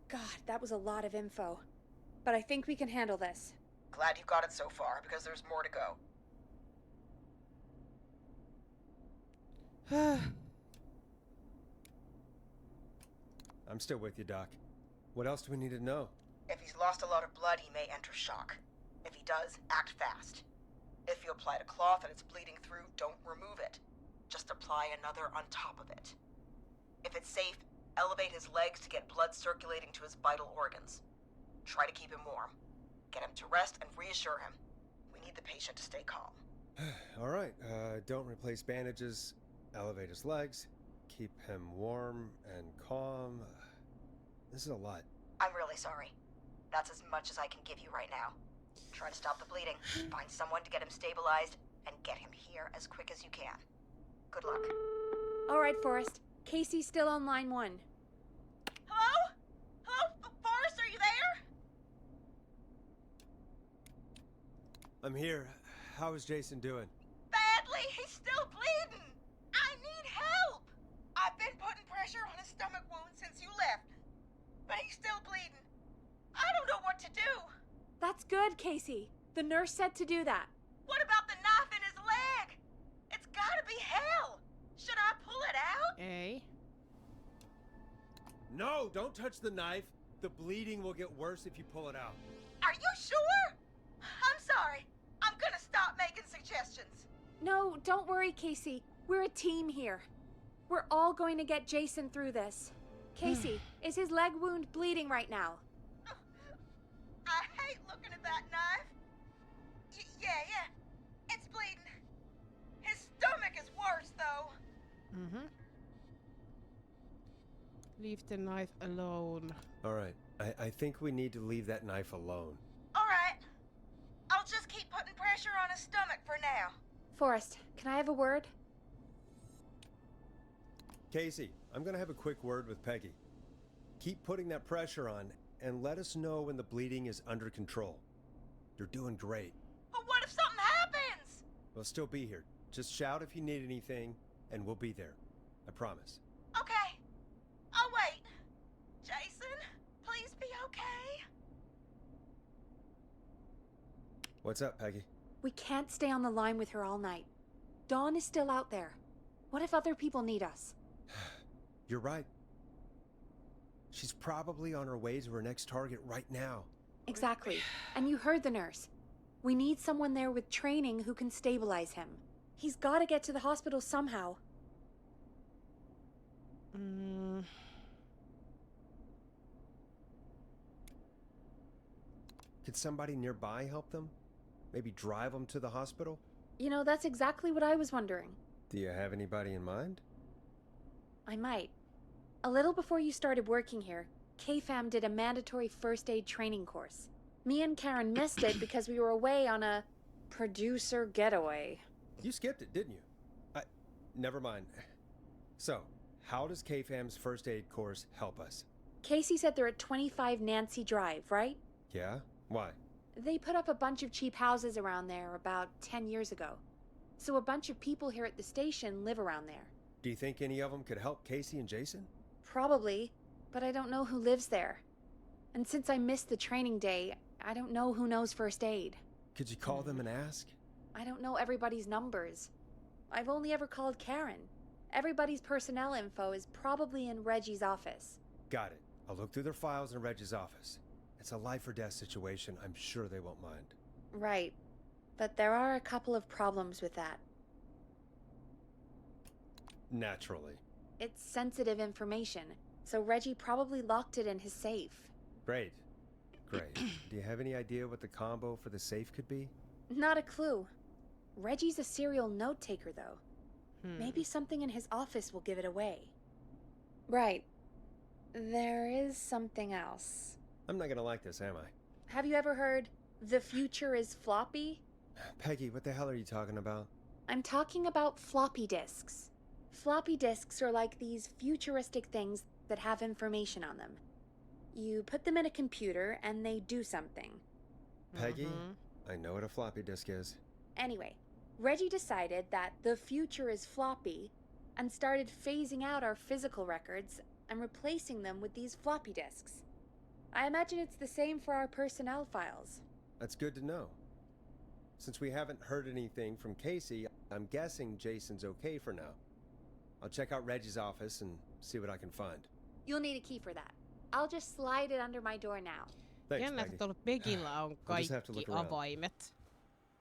God, that was a lot of info. But I think we can handle this. Glad you got it so far, because there's more to go. I'm still with you, Doc. What else do we need to know? If he's lost a lot of blood, he may enter shock. If he does, act fast. If you applied a cloth and it's bleeding through, don't remove it. Just apply another on top of it. If it's safe, elevate his legs to get blood circulating to his vital organs. Try to keep him warm. Get him to rest and reassure him. We need the patient to stay calm. All right, don't replace bandages, elevate his legs, keep him warm and calm. This is a lot. I'm really sorry. That's as much as I can give you right now. Try to stop the bleeding, find someone to get him stabilized, and get him here as quick as you can. Good luck. All right, Forrest. Casey's still on line 1. Hello? Hello? Forrest, are you there? I'm here. How is Jason doing? Badly. He's still bleeding. I need help. I've been putting pressure on his stomach wound since you left, but he's still bleeding. I don't know what to do. That's good, Casey. The nurse said to do that. What about the knife in his leg? It's gotta be hell. Should I pull it out? Ei. No, don't touch the knife. The bleeding will get worse if you pull it out. Are you sure? I'm sorry. I'm gonna stop making suggestions. No, don't worry, Casey. We're a team here. We're all going to get Jason through this. Casey, is his leg wound bleeding right now? I hate looking at that knife. Yeah. It's bleeding. His stomach is worse, though. Mhm. Leave the knife alone. All right, I think we need to leave that knife alone. All right. I'll just keep putting pressure on his stomach for now. Forrest, can I have a word? Casey, I'm gonna have a quick word with Peggy. Keep putting that pressure on and let us know when the bleeding is under control. You're doing great. But what if something happens? We'll still be here. Just shout if you need anything, and we'll be there. I promise. Okay. I'll wait. Jason, please be okay. What's up, Peggy? We can't stay on the line with her all night. Dawn is still out there. What if other people need us? You're right. She's probably on her way to her next target right now. Exactly. And you heard the nurse. We need someone there with training who can stabilize him. He's got to get to the hospital somehow. Could somebody nearby help them? Maybe drive them to the hospital? You know, that's exactly what I was wondering. Do you have anybody in mind? I might. A little before you started working here, KFAM did a mandatory first aid training course. Me and Karen missed it because we were away on a producer getaway. You skipped it, didn't you? Never mind. So, how does KFAM's first aid course help us? Casey said they're at 25 Nancy Drive, right? Yeah? Why? They put up a bunch of cheap houses around there about 10 years ago. So a bunch of people here at the station live around there. Do you think any of them could help Casey and Jason? Probably, but I don't know who lives there. And since I missed the training day, I don't know who knows first aid. Could you call them and ask? I don't know everybody's numbers. I've only ever called Karen. Everybody's personnel info is probably in Reggie's office. Got it. I'll look through their files in Reggie's office. It's a life or death situation. I'm sure they won't mind. Right. But there are a couple of problems with that. Naturally. It's sensitive information, so Reggie probably locked it in his safe. Great. Great. Do you have any idea what the combo for the safe could be? Not a clue. Reggie's a serial note taker, though. Maybe something in his office will give it away. Right. There is something else. I'm not gonna like this, am I? Have you ever heard, the future is floppy? Peggy, what the hell are you talking about? I'm talking about floppy disks. Floppy disks are like these futuristic things that have information on them. You put them in a computer and they do something. Peggy, I know what a floppy disk is. Anyway, Reggie decided that the future is floppy and started phasing out our physical records and replacing them with these floppy disks. I imagine it's the same for our personnel files. That's good to know. Since we haven't heard anything from Casey, I'm guessing Jason's okay for now. I'll check out Reggie's office and see what I can find. You'll need a key for that. I'll just slide it under my door now. Thanks, Jännä, Peggy. että tuolla Pegillä on I'll just have to kaikki look around. avaimet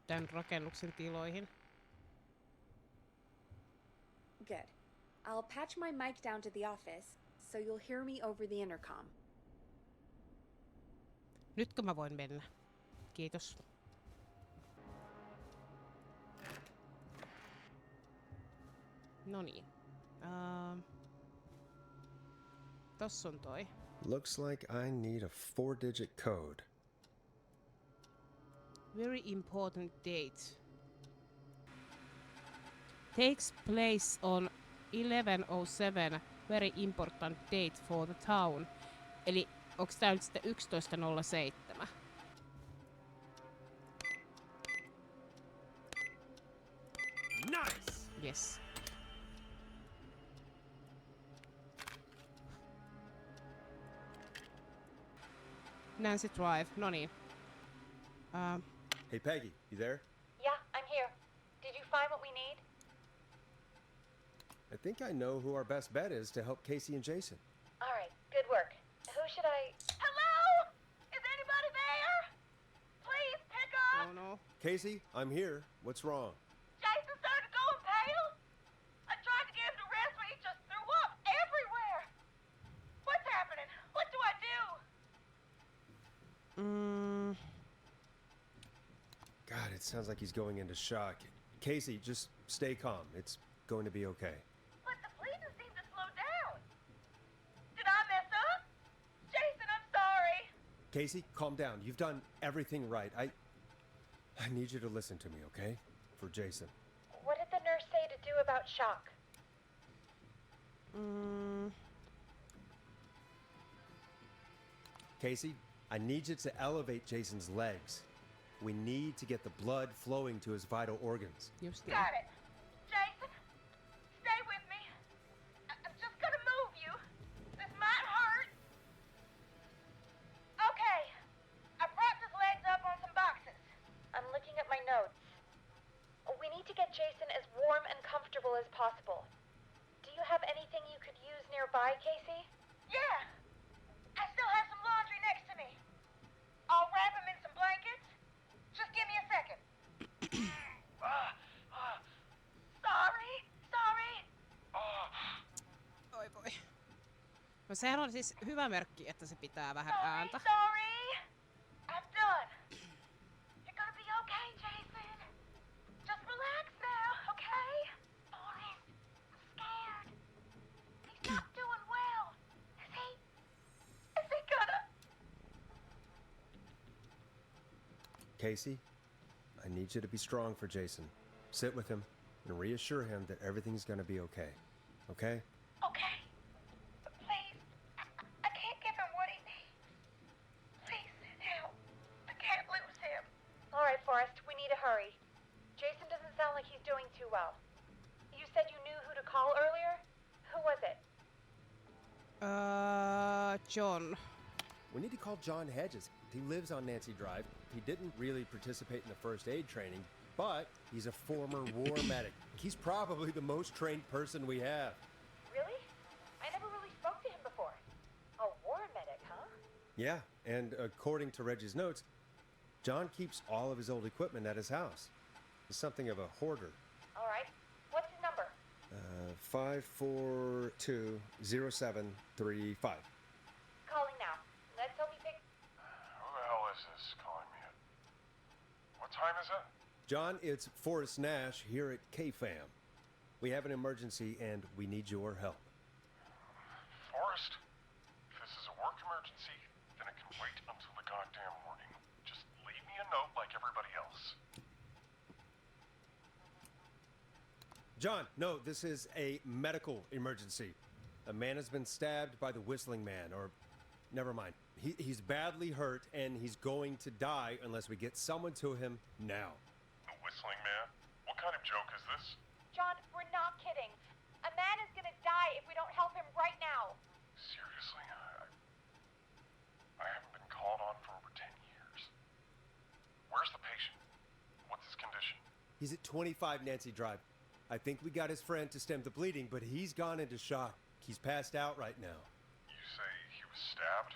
tämän rakennuksen tiloihin. Good. I'll patch my mic down to the office, so you'll hear me over the intercom. Nytkö mä voin mennä? Kiitos. No niin. Tossa on toi. Looks like I need a 4-digit code. Very important date. Takes place on 11:07. Very important date for the town. Eli onks tää nyt sitten 11:07? Nice! Yes. Nancy Drive, no niin. Hey Peggy, you there? Yeah, I'm here. Did you find what we need? I think I know who our best bet is to help Casey and Jason. All right, good work. Who should I... Hello? Is anybody there? Please pick up. Oh no. Casey, I'm here. What's wrong? Jason started going pale. I tried to get him to rest, but he just threw up everywhere. What's happening? What do I do? God, it sounds like he's going into shock. Casey, just stay calm. It's going to be okay. But the bleeding seemed to slow down. Did I mess up? Jason, I'm sorry. Casey, calm down. You've done everything right. I need you to listen to me, okay? For Jason. What did the nurse say to do about shock? Casey, I need you to elevate Jason's legs. We need to get the blood flowing to his vital organs. Just det. Got it. Jason, stay with me. I'm just gonna move you. This might hurt. Okay. I propped his legs up on some boxes. I'm looking at my notes. We need to get Jason as warm and comfortable as possible. Do you have anything you could use nearby, Casey? Yeah. I still have some laundry next to me. I'll wrap him in some blankets. Just give me a second. Sorry. Oi voi. No sehän on siis hyvä merkki, että se pitää vähän ääntä. Sorry. I'm done. You're gonna be okay, Jason. Just relax now, okay? Boris, I'm scared. He's not doing well. Is he gonna... Casey, I need you to be strong for Jason. Sit with him and reassure him that everything's gonna be okay. Okay? Okay. But please, I can't give him what he needs. Please, help. I can't lose him. All right, Forrest, we need to hurry. Jason doesn't sound like he's doing too well. You said you knew who to call earlier? Who was it? John. We need to call John Hedges. He lives on Nancy Drive. He didn't really participate in the first aid training, but he's a former war medic. He's probably the most trained person we have. Really? I never really spoke to him before. A war medic, huh? Yeah, and according to Reggie's notes, John keeps all of his old equipment at his house. He's something of a hoarder. All right. What's his number? 5420735. Calling now. Let's hope he picks... Who the hell is this calling me at... What time is it? John, it's Forrest Nash here at KFAM. We have an emergency and we need your help. Forrest, if this is a work emergency, then it can wait until the goddamn morning. Just leave me a note like everybody else. John, no, this is a medical emergency. A man has been stabbed by the Whistling Man, or never mind. He's badly hurt and he's going to die unless we get someone to him now. The Whistling Man? What kind of joke is this? John, we're not kidding. A man is gonna die if we don't help him right now. Seriously? I haven't been called on for over 10 years. Where's the patient? What's his condition? He's at 25 Nancy Drive. I think we got his friend to stem the bleeding, but he's gone into shock. He's passed out right now. You say he was stabbed?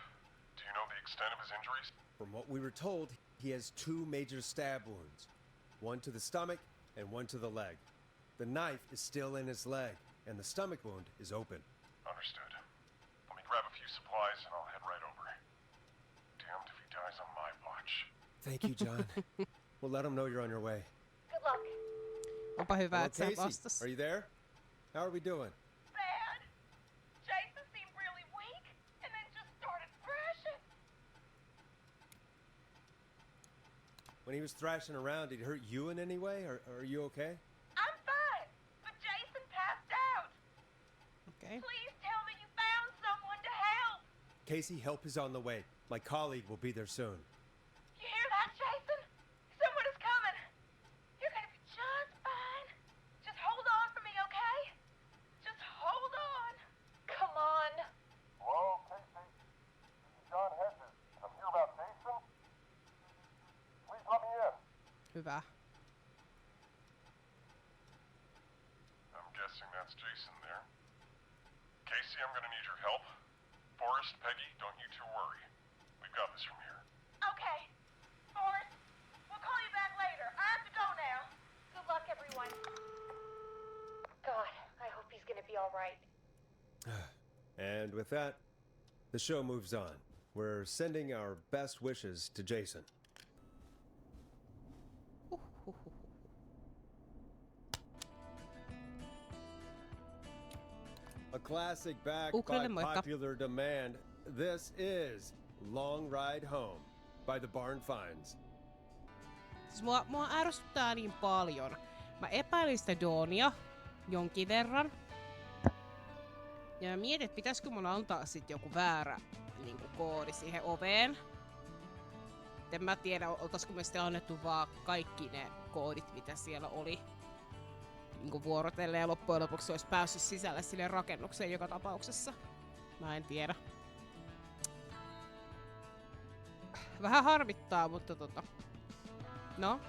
Do you know the extent of his injuries? From what we were told, he has 2 major stab wounds. One to the stomach and one to the leg. The knife is still in his leg, and the stomach wound is open. Understood. Let me grab a few supplies and I'll head right over. Damned if he dies on my watch. Thank you, John. We'll let him know you're on your way. Good luck. Onpa hyvä, Hello, että sä Casey. vastas. Are you there? How are we doing? Bad. Jason seemed really weak and then just started thrashing. When he was thrashing around, did he hurt you in any way? Or are you okay? I'm fine, but Jason passed out. Okay. Please tell me you found someone to help. Casey, help is on the way. My colleague will be there soon. You hear that, Jason? Someone is coming. You're gonna be just fine. Just hold on for me, okay? Just hold on. Come on. Hello, Casey. This is John Hedges. I'm here about Jason. Please let me in. Hyvä. I'm guessing that's Jason there. Casey, I'm gonna need your help. Forrest, Peggy, don't you two worry. We've got this from here. Okay. Forrest, we'll call you back later. I have to go now. Good luck, everyone. God, I hope he's gonna be all right. And with that, the show moves on. We're sending our best wishes to Jason. A classic back by Ukrille, moikka. popular demand. This is Long Ride Home by the Barn Finds. Siis mua ärsyttää niin paljon. Mä epäilin sitä Dawnia jonkin verran. Ja mä mietin, että pitäisikö mun antaa sit joku väärä niinku koodi siihen oveen. En mä tiedä, oltaisiko me sitten annettu vaan kaikki ne koodit, mitä siellä oli. Niinku vuorotellen ja loppujen lopuksi olisi päässyt sisälle sille rakennukseen joka tapauksessa. Mä en tiedä. Vähän harmittaa, mutta no.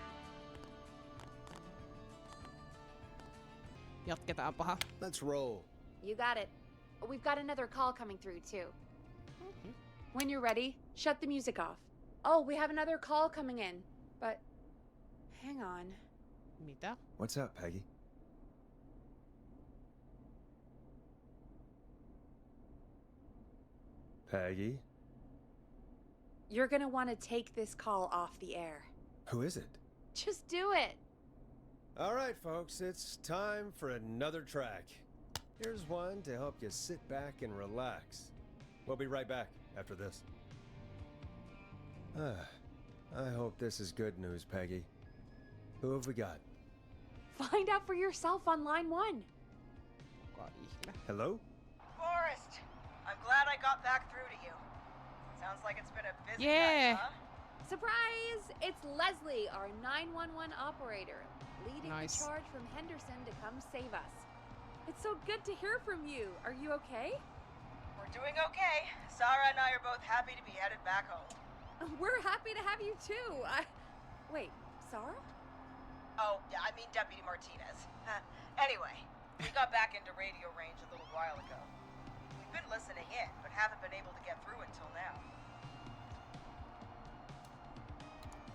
Jatketaanpaha. Let's roll. You got it. We've got another call coming through, too. When you're ready, shut the music off. Oh, we have another call coming in. But, hang on. Mitä? What's up, Peggy? Peggy? You're gonna want to take this call off the air. Who is it? Just do it. All right, folks, it's time for another track. Here's one to help you sit back and relax. We'll be right back after this. I hope this is good news, Peggy. Who have we got? Find out for yourself on line 1. Kuka ihme? Hello? Forrest, I'm glad I got back through to you. Sounds like it's been a busy Yeah. night, huh? Surprise! It's Leslie, our 911 operator, leading Nice. the charge from Henderson to come save us. It's so good to hear from you. Are you okay? We're doing okay. Sarah and I are both happy to be headed back home. We're happy to have you too. Wait, Sarah? Oh, yeah, I mean Deputy Martinez. Anyway, we got back into radio range a little while ago. We've been listening in, but haven't been able to get through until now.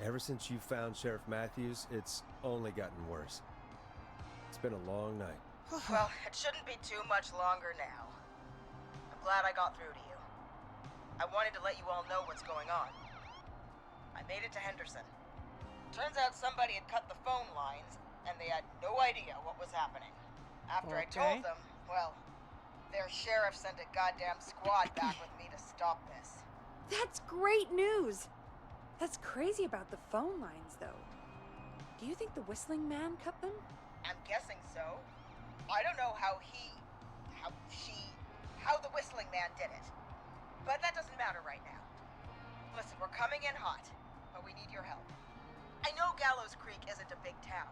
Ever since you found Sheriff Matthews, it's only gotten worse. It's been a long night. Well, it shouldn't be too much longer now. I'm glad I got through to you. I wanted to let you all know what's going on. I made it to Henderson. Turns out somebody had cut the phone lines, and they had no idea what was happening. After I Okay. told them, well, their sheriff sent a goddamn squad back with me to stop this. That's great news! That's crazy about the phone lines, though. Do you think the Whistling Man cut them? I'm guessing so. I don't know how the Whistling Man did it. But that doesn't matter right now. Listen, we're coming in hot, but we need your help. I know Gallows Creek isn't a big town,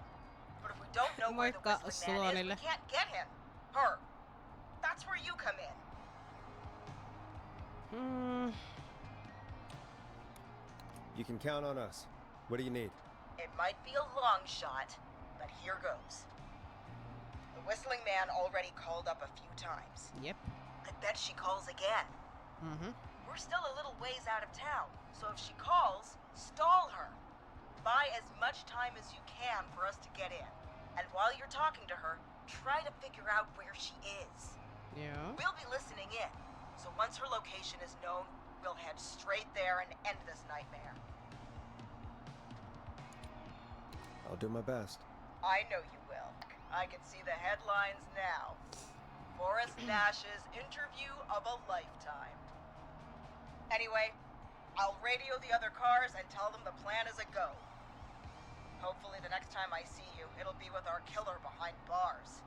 but if we don't know where the Moikka Whistling Man is, Sloanille. we can't get him. Her. That's where you come in. You can count on us. What do you need? It might be a long shot, but here goes. The Whistling Man already called up a few times. Yep. I bet she calls again. Mm-hmm. We're still a little ways out of town, so if she calls, stall her. Buy as much time as you can for us to get in. And while you're talking to her, try to figure out where she is. Yeah. We'll be listening in, so once her location is known, we'll head straight there and end this nightmare. I'll do my best. I know you will. I can see the headlines now. Forrest Nash's interview of a lifetime. Anyway, I'll radio the other cars and tell them the plan is a go. Hopefully the next time I see you, it'll be with our killer behind bars.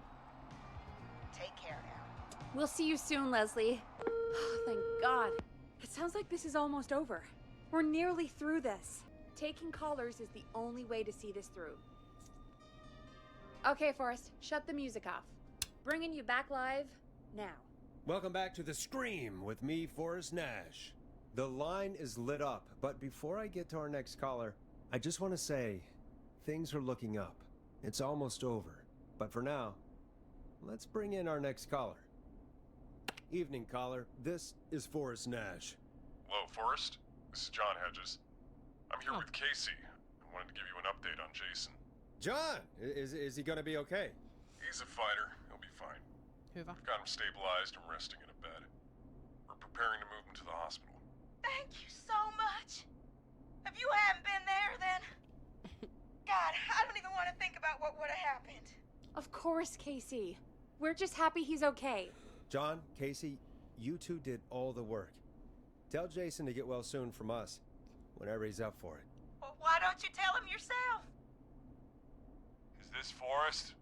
Take care now. We'll see you soon, Leslie. Oh, thank God. It sounds like this is almost over. We're nearly through this. Taking callers is the only way to see this through. Okay, Forrest, shut the music off. Bringing you back live now. Welcome back to The Scream with me, Forrest Nash. The line is lit up, but before I get to our next caller, I just want to say, things are looking up. It's almost over. But for now, let's bring in our next caller. Evening, caller. This is Forrest Nash. Hello, Forrest. This is John Hedges. I'm here with Casey. I wanted to give you an update on Jason. John! Is he gonna be okay? He's a fighter. He'll be fine. Hyvä. We've got him stabilized and resting in a bed. We're preparing to move him to the hospital. Thank you so much. If you hadn't been there, then... God, I don't even want to think about what would have happened. Of course, Casey. We're just happy he's okay. John, Casey, you two did all the work. Tell Jason to get well soon from us, whenever he's up for it. Well, why don't you tell him yourself? Is this Forrest?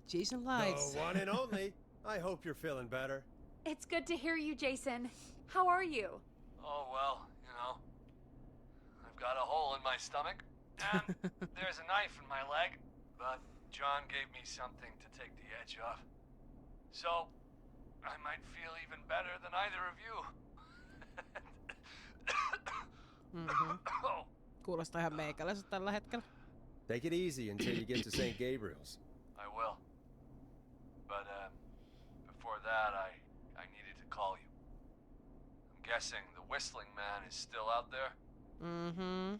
Jason lies. The one and only. I hope you're feeling better. It's good to hear you, Jason. How are you? Oh, well, you know. I've got a hole in my stomach, and there's a knife in my leg, but John gave me something to take the edge off. So, I might feel even better than either of you. Kuulostaa ihan meikäläiseltä tällä hetkellä. Take it easy until you get to St. Gabriel's. I will. But, before that, I needed to call you. I'm guessing the Whistling Man is still out there? Mm-hmm.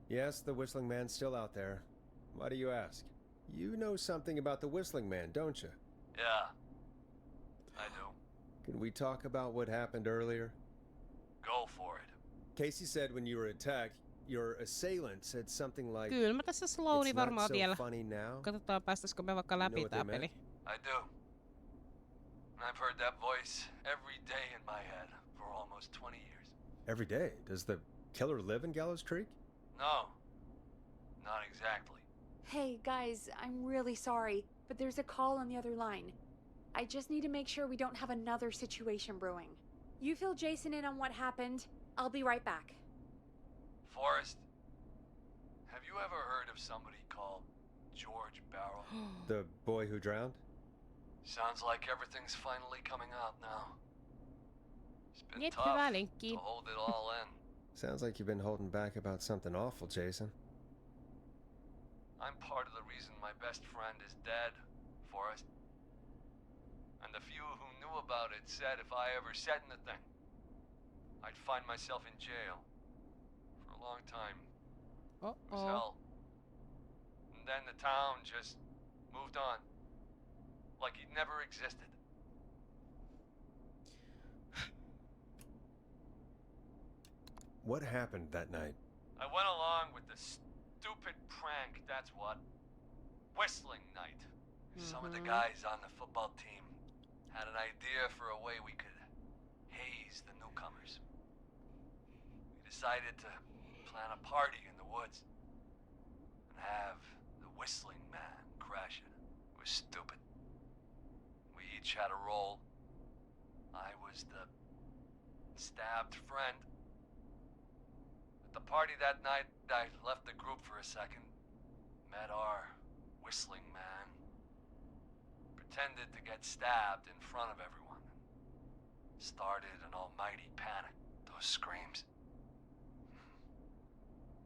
Yes, the Whistling Man's still out there. Why do you ask? You know something about the Whistling Man, don't you? Yeah, I do. Can we talk about what happened earlier? Go for it. Casey said when you were attacked, your assailant said something like, Kyllä mä tässä slowni "It's not varmaan so vielä. funny now." Katsotaan päästäisikö me vaikka läpi what tää they peli. I do. And I've heard that voice every day in my head for almost 20 years. Every day. Does the killer live in Gallows Creek? No, not exactly. Hey, guys, I'm really sorry, but there's a call on the other line. I just need to make sure we don't have another situation brewing. You fill Jason in on what happened. I'll be right back. Forrest, have you ever heard of somebody called George Barrow? The boy who drowned? Sounds like everything's finally coming out now. It's been Nyt tough hyvä linkki. to hold it all in. Sounds like you've been holding back about something awful, Jason. I'm part of the reason my best friend is dead, Forrest. And the few who knew about it said if I ever said anything, I'd find myself in jail. For a long time. It was hell. And then the town just moved on. Like he'd never existed. What happened that night? I went along with the stupid prank, that's what. Whistling night. Some of the guys on the football team had an idea for a way we could haze the newcomers. We decided to plan a party in the woods and have the Whistling Man crash it. It was stupid. We each had a role. I was the stabbed friend. At the party that night, I left the group for a second, met our Whistling Man, pretended to get stabbed in front of everyone, started an almighty panic. Those screams.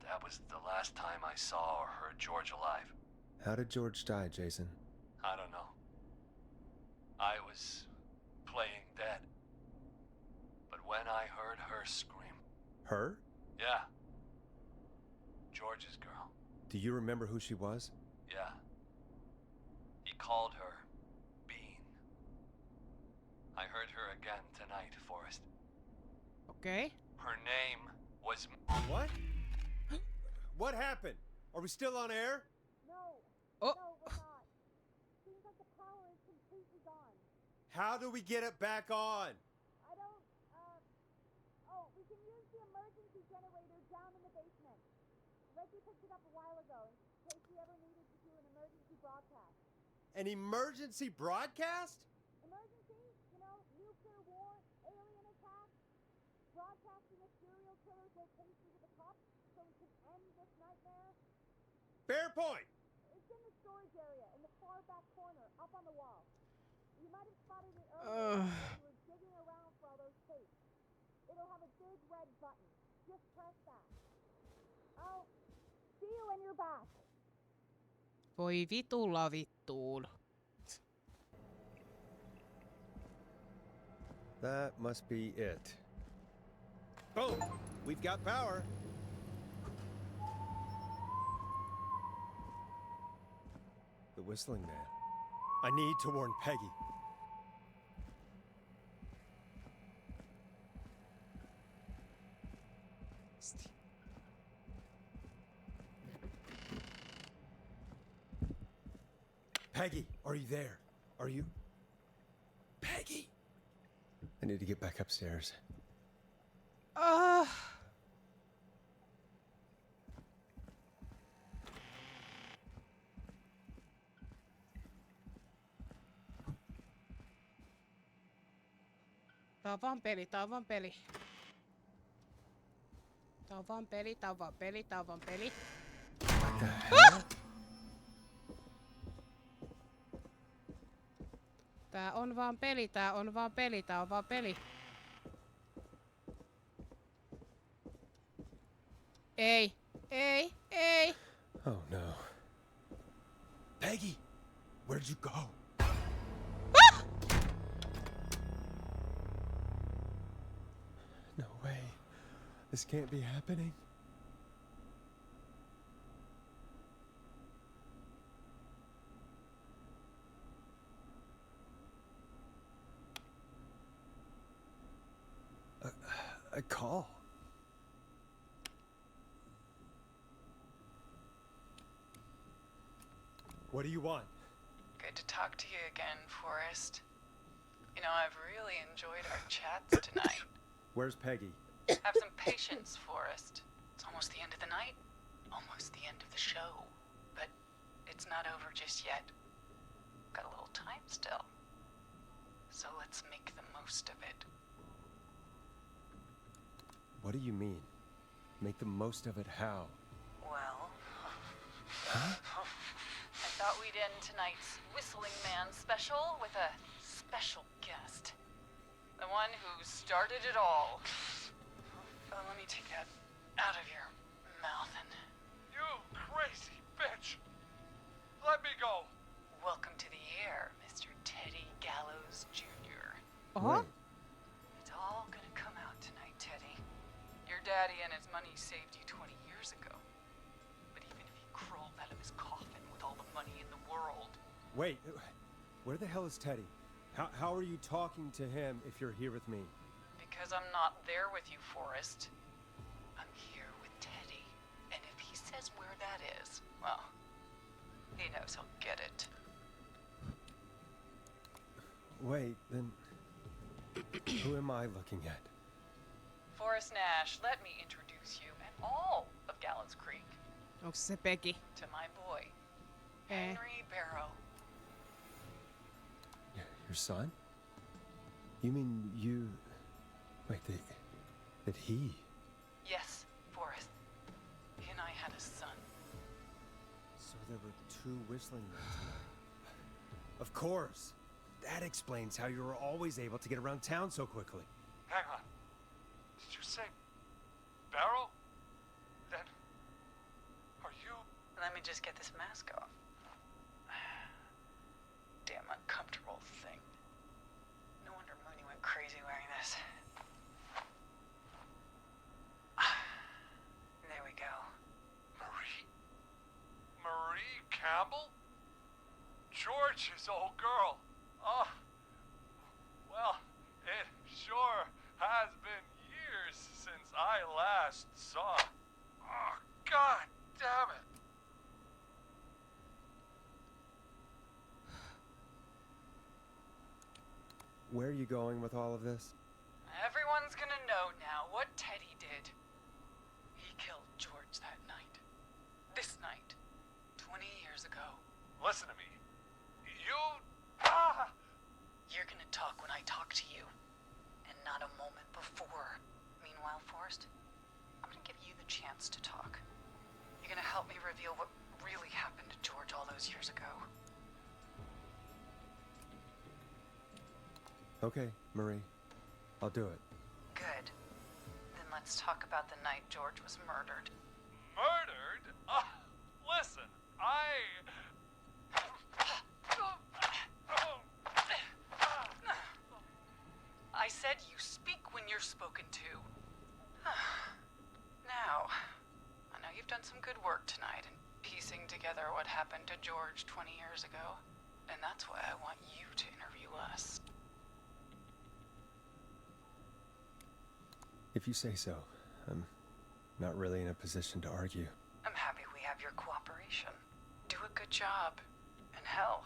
That was the last time I saw or heard George alive. How did George die, Jason? I don't know. I was playing dead. But when I heard her scream... Her? Yeah. George's girl. Do you remember who she was? Yeah. He called her Bean. I heard her again tonight, Forrest. Okay. Her name was... What? What happened? Are we still on air? No. Oh. No, we're not. Seems like the power is completely gone. How do we get it back on? I don't, Oh, we can use the emergency generator down in the basement. Reggie picked it up a while ago in case we ever needed to do an emergency broadcast. An emergency broadcast? Emergency? You know, nuclear war, alien attack, broadcasting a serial killer's location to the cops so we can end this nightmare. Fair point! It's in the storage area in the far back corner, up on the wall. You might have spotted it earlier when you were digging around for all those tapes. It'll have a big red button. Just press that. I'll see you when you're back. Voi vitulla vittuun. That must be it. Boom! We've got power. The Whistling Man. I need to warn Peggy. Peggy, are you there? Are you... Peggy! I need to get back upstairs. Tää on vaan peli, tää on vaan peli. Tää on vaan peli, tää on vaan peli, tää on vaan peli. What the hell? Tää on vaan peli, tää on vaan peli, tää on vaan peli. Ei, ei, ei. Oh no. Peggy, where'd you go? No way. This can't be happening. A call. What do you want? Good to talk to you again, Forrest. You know, I've really enjoyed our chats tonight. Where's Peggy? Have some patience, Forrest. It's almost the end of the night, almost the end of the show. But it's not over just yet. Got a little time still. So let's make the most of it. What do you mean? Make the most of it how? Well, Huh? I thought we'd end tonight's Whistling Man special with a special guest. The one who started it all. Let me take that out of your mouth and... You crazy bitch! Let me go! Welcome to the air, Mr. Teddy Gallows Jr. Wait. It's all gonna come out tonight, Teddy. Your daddy and his money saved you 20 years ago. But even if he crawled out of his coffin with all the money in the world... Wait, where the hell is Teddy? How are you talking to him if you're here with me? Because I'm not there with you, Forrest. I'm here with Teddy. And if he says where that is, well, he knows he'll get it. Wait, then who am I looking at? Forrest Nash, let me introduce you and all of Gallows Creek Onks se Peggy? to my boy, Henry Barrow. Your son? You mean you... Wait, that he... Yes, Forrest. He and I had a son. So there were two whistling men tonight. Of course. That explains how you were always able to get around town so quickly. Hang on. Did you say Barrow? Then are you? Let me just get this mask off. Damn uncomfortable thing. No wonder Mooney went crazy wearing this. There we go. Marie Campbell? George's old girl. Oh, well, it sure has been years since I last saw. Oh, God damn it. Where are you going with all of this? Everyone's gonna know now what Teddy did. He killed George that night. This night. 20 years ago. Listen to me. You're gonna talk when I talk to you. And not a moment before. Meanwhile, Forrest, I'm gonna give you the chance to talk. You're gonna help me reveal what really happened to George all those years ago. Okay, Marie. I'll do it. Good. Then let's talk about the night George was murdered. Murdered? Listen, I said you speak when you're spoken to. Now, I know you've done some good work tonight in piecing together what happened to George 20 years ago. And that's why I want you to interview us. If you say so. I'm not really in a position to argue. I'm happy we have your cooperation. Do a good job. And hell,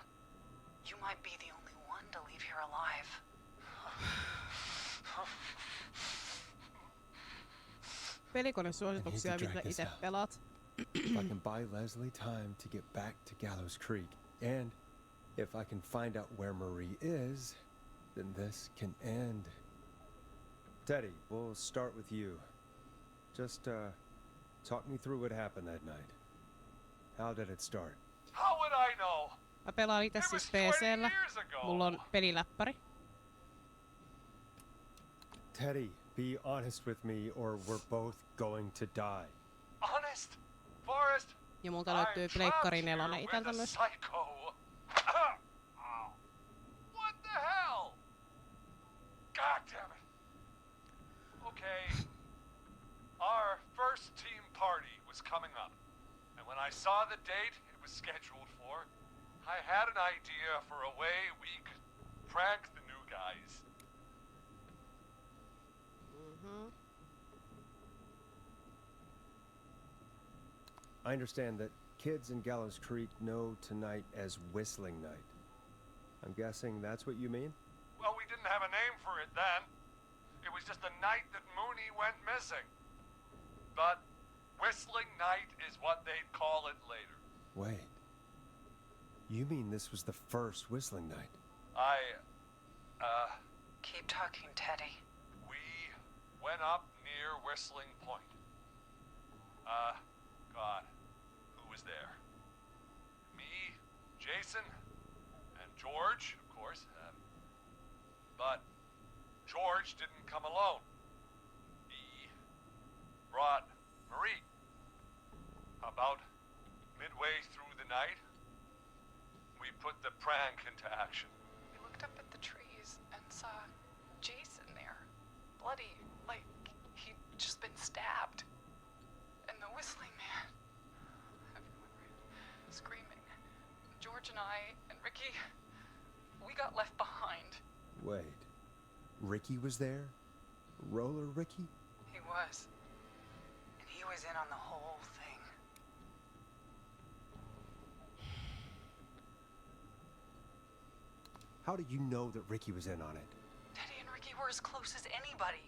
you might be the only one to leave here alive. Pelikonesuosituksia, mitä itse pelaat. If I can buy Leslie time to get back to Gallows Creek, and if I can find out where Marie is, then this can end. Teddy, we'll start with you. Just, talk me through what happened that night. How did it start? how would I know? Mä pelaan itse It siis was 20 PC:llä. years ago. Mulla on peliläppäri. Teddy, be honest with me or we're both going to die. Honest? Forrest? Ja multa löytyy Pleikkari 4 itseltä myös. Psycho. What the hell? God damn it. Okay. Our first team party was coming up. And when I saw the date it was scheduled for, I had an idea for a way we could prank the new guys. I understand that kids in Gallows Creek know tonight as Whistling Night. I'm guessing that's what you mean? Well, we didn't have a name for it then. It was just the night that Mooney went missing. But Whistling Night is what they'd call it later. Wait. You mean this was the first Whistling Night? Keep talking, Teddy. We went up near Whistling Point. God, who was there? Me, Jason, and George, of course. But George didn't come alone. He brought Marie. About midway through the night, we put the prank into action. We looked up at the trees and saw Jason there. Bloody, like he'd just been stabbed. And the whistling man. Everyone ran, screaming. George and I and Ricky, we got left behind. Wait. Ricky was there? Roller Ricky? He was. And he was in on the whole thing. How do you know that Ricky was in on it? Teddy and Ricky were as close as anybody.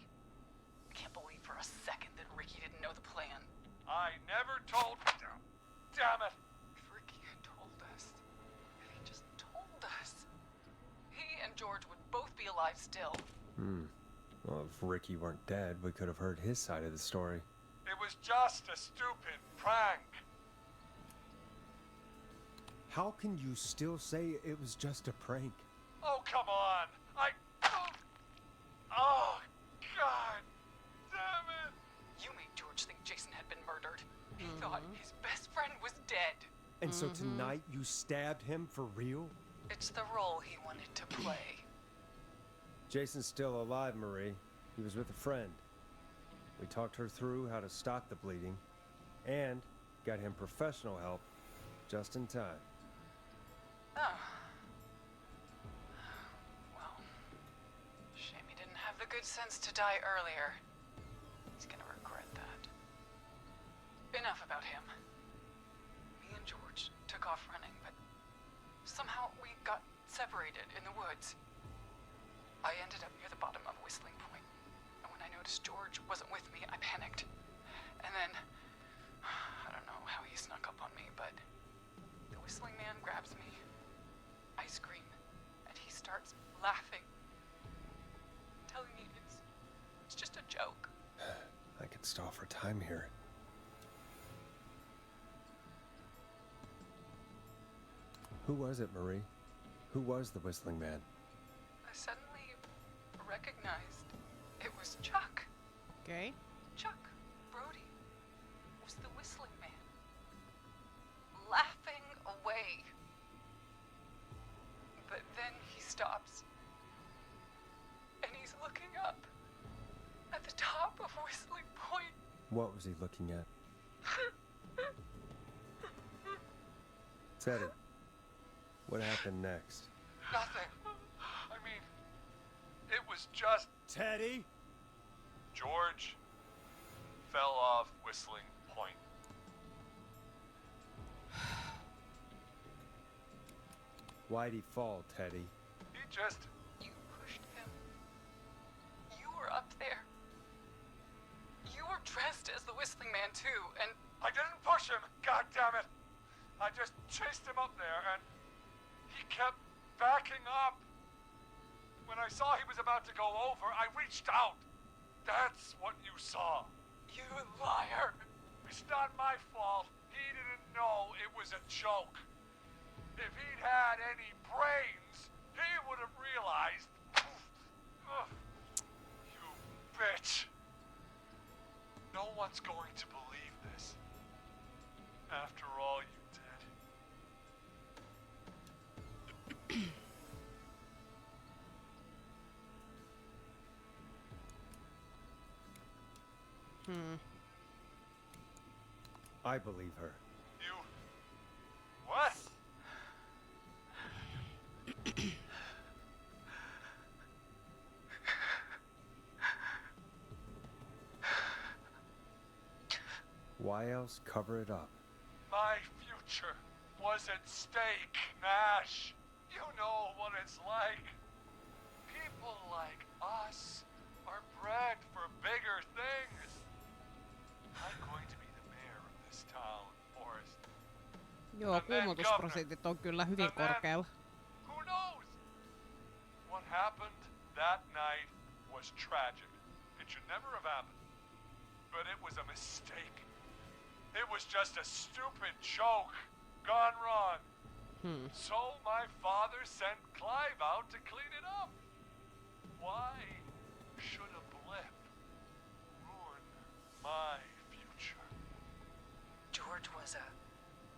I can't believe for a second that Ricky didn't know the plan. I never told. Damn it! If Ricky had told us, if he just told us, he and George would both be alive still. Well, if Ricky weren't dead, we could have heard his side of the story. It was just a stupid prank. How can you still say it was just a prank? Oh, come on! Oh, God! Damn it! You made George think Jason had been murdered. He thought his best friend was dead. And so tonight you stabbed him for real? It's the role he wanted to play. Jason's still alive, Marie. He was with a friend. We talked her through how to stop the bleeding and got him professional help just in time. Oh. Well, shame he didn't have the good sense to die earlier. He's gonna regret that. Enough about him. Me and George took off running, but somehow we got separated in the woods. I ended up near the bottom of Whistling Point, and when I noticed George wasn't with me, I panicked. And then, I don't know how he snuck up on me, but the Whistling Man grabs me. I scream, and he starts laughing, telling me it's just a joke. I could stall for time here. Who was it, Marie? Who was the Whistling Man? I suddenly recognized it was Chuck. Okay. Chuck Brody was the Whistling Man, laughing away. But then he stops, and he's looking up at the top of Whistling Point. What was he looking at? Teddy, what happened next? Nothing. I mean, it was just... Teddy? George fell off Whistling Point. Why'd he fall, Teddy? He just... You pushed him. You were up there. You were dressed as the Whistling Man too, and... I didn't push him, God damn it! I just chased him up there, and he kept backing up. When I saw he was about to go over, I reached out. That's what you saw. You liar. It's not my fault. He didn't know it was a joke. If he'd had any brains, he would have realized. Ugh. You bitch. No one's going to believe this. After all you did. I believe her. You... What? Why else cover it up? My future was at stake, Nash. You know what it's like. People like us are bred for bigger things. I'm going to be the mayor of this town, Forrest. Joo, kuumotusprosentit on kyllä hyvin korkealla. Who knows? What happened that night was tragic. It should never have happened. But it was a mistake. It was just a stupid joke gone wrong. So my father sent Clive out to clean it up. Why should a blip ruin my future? George was a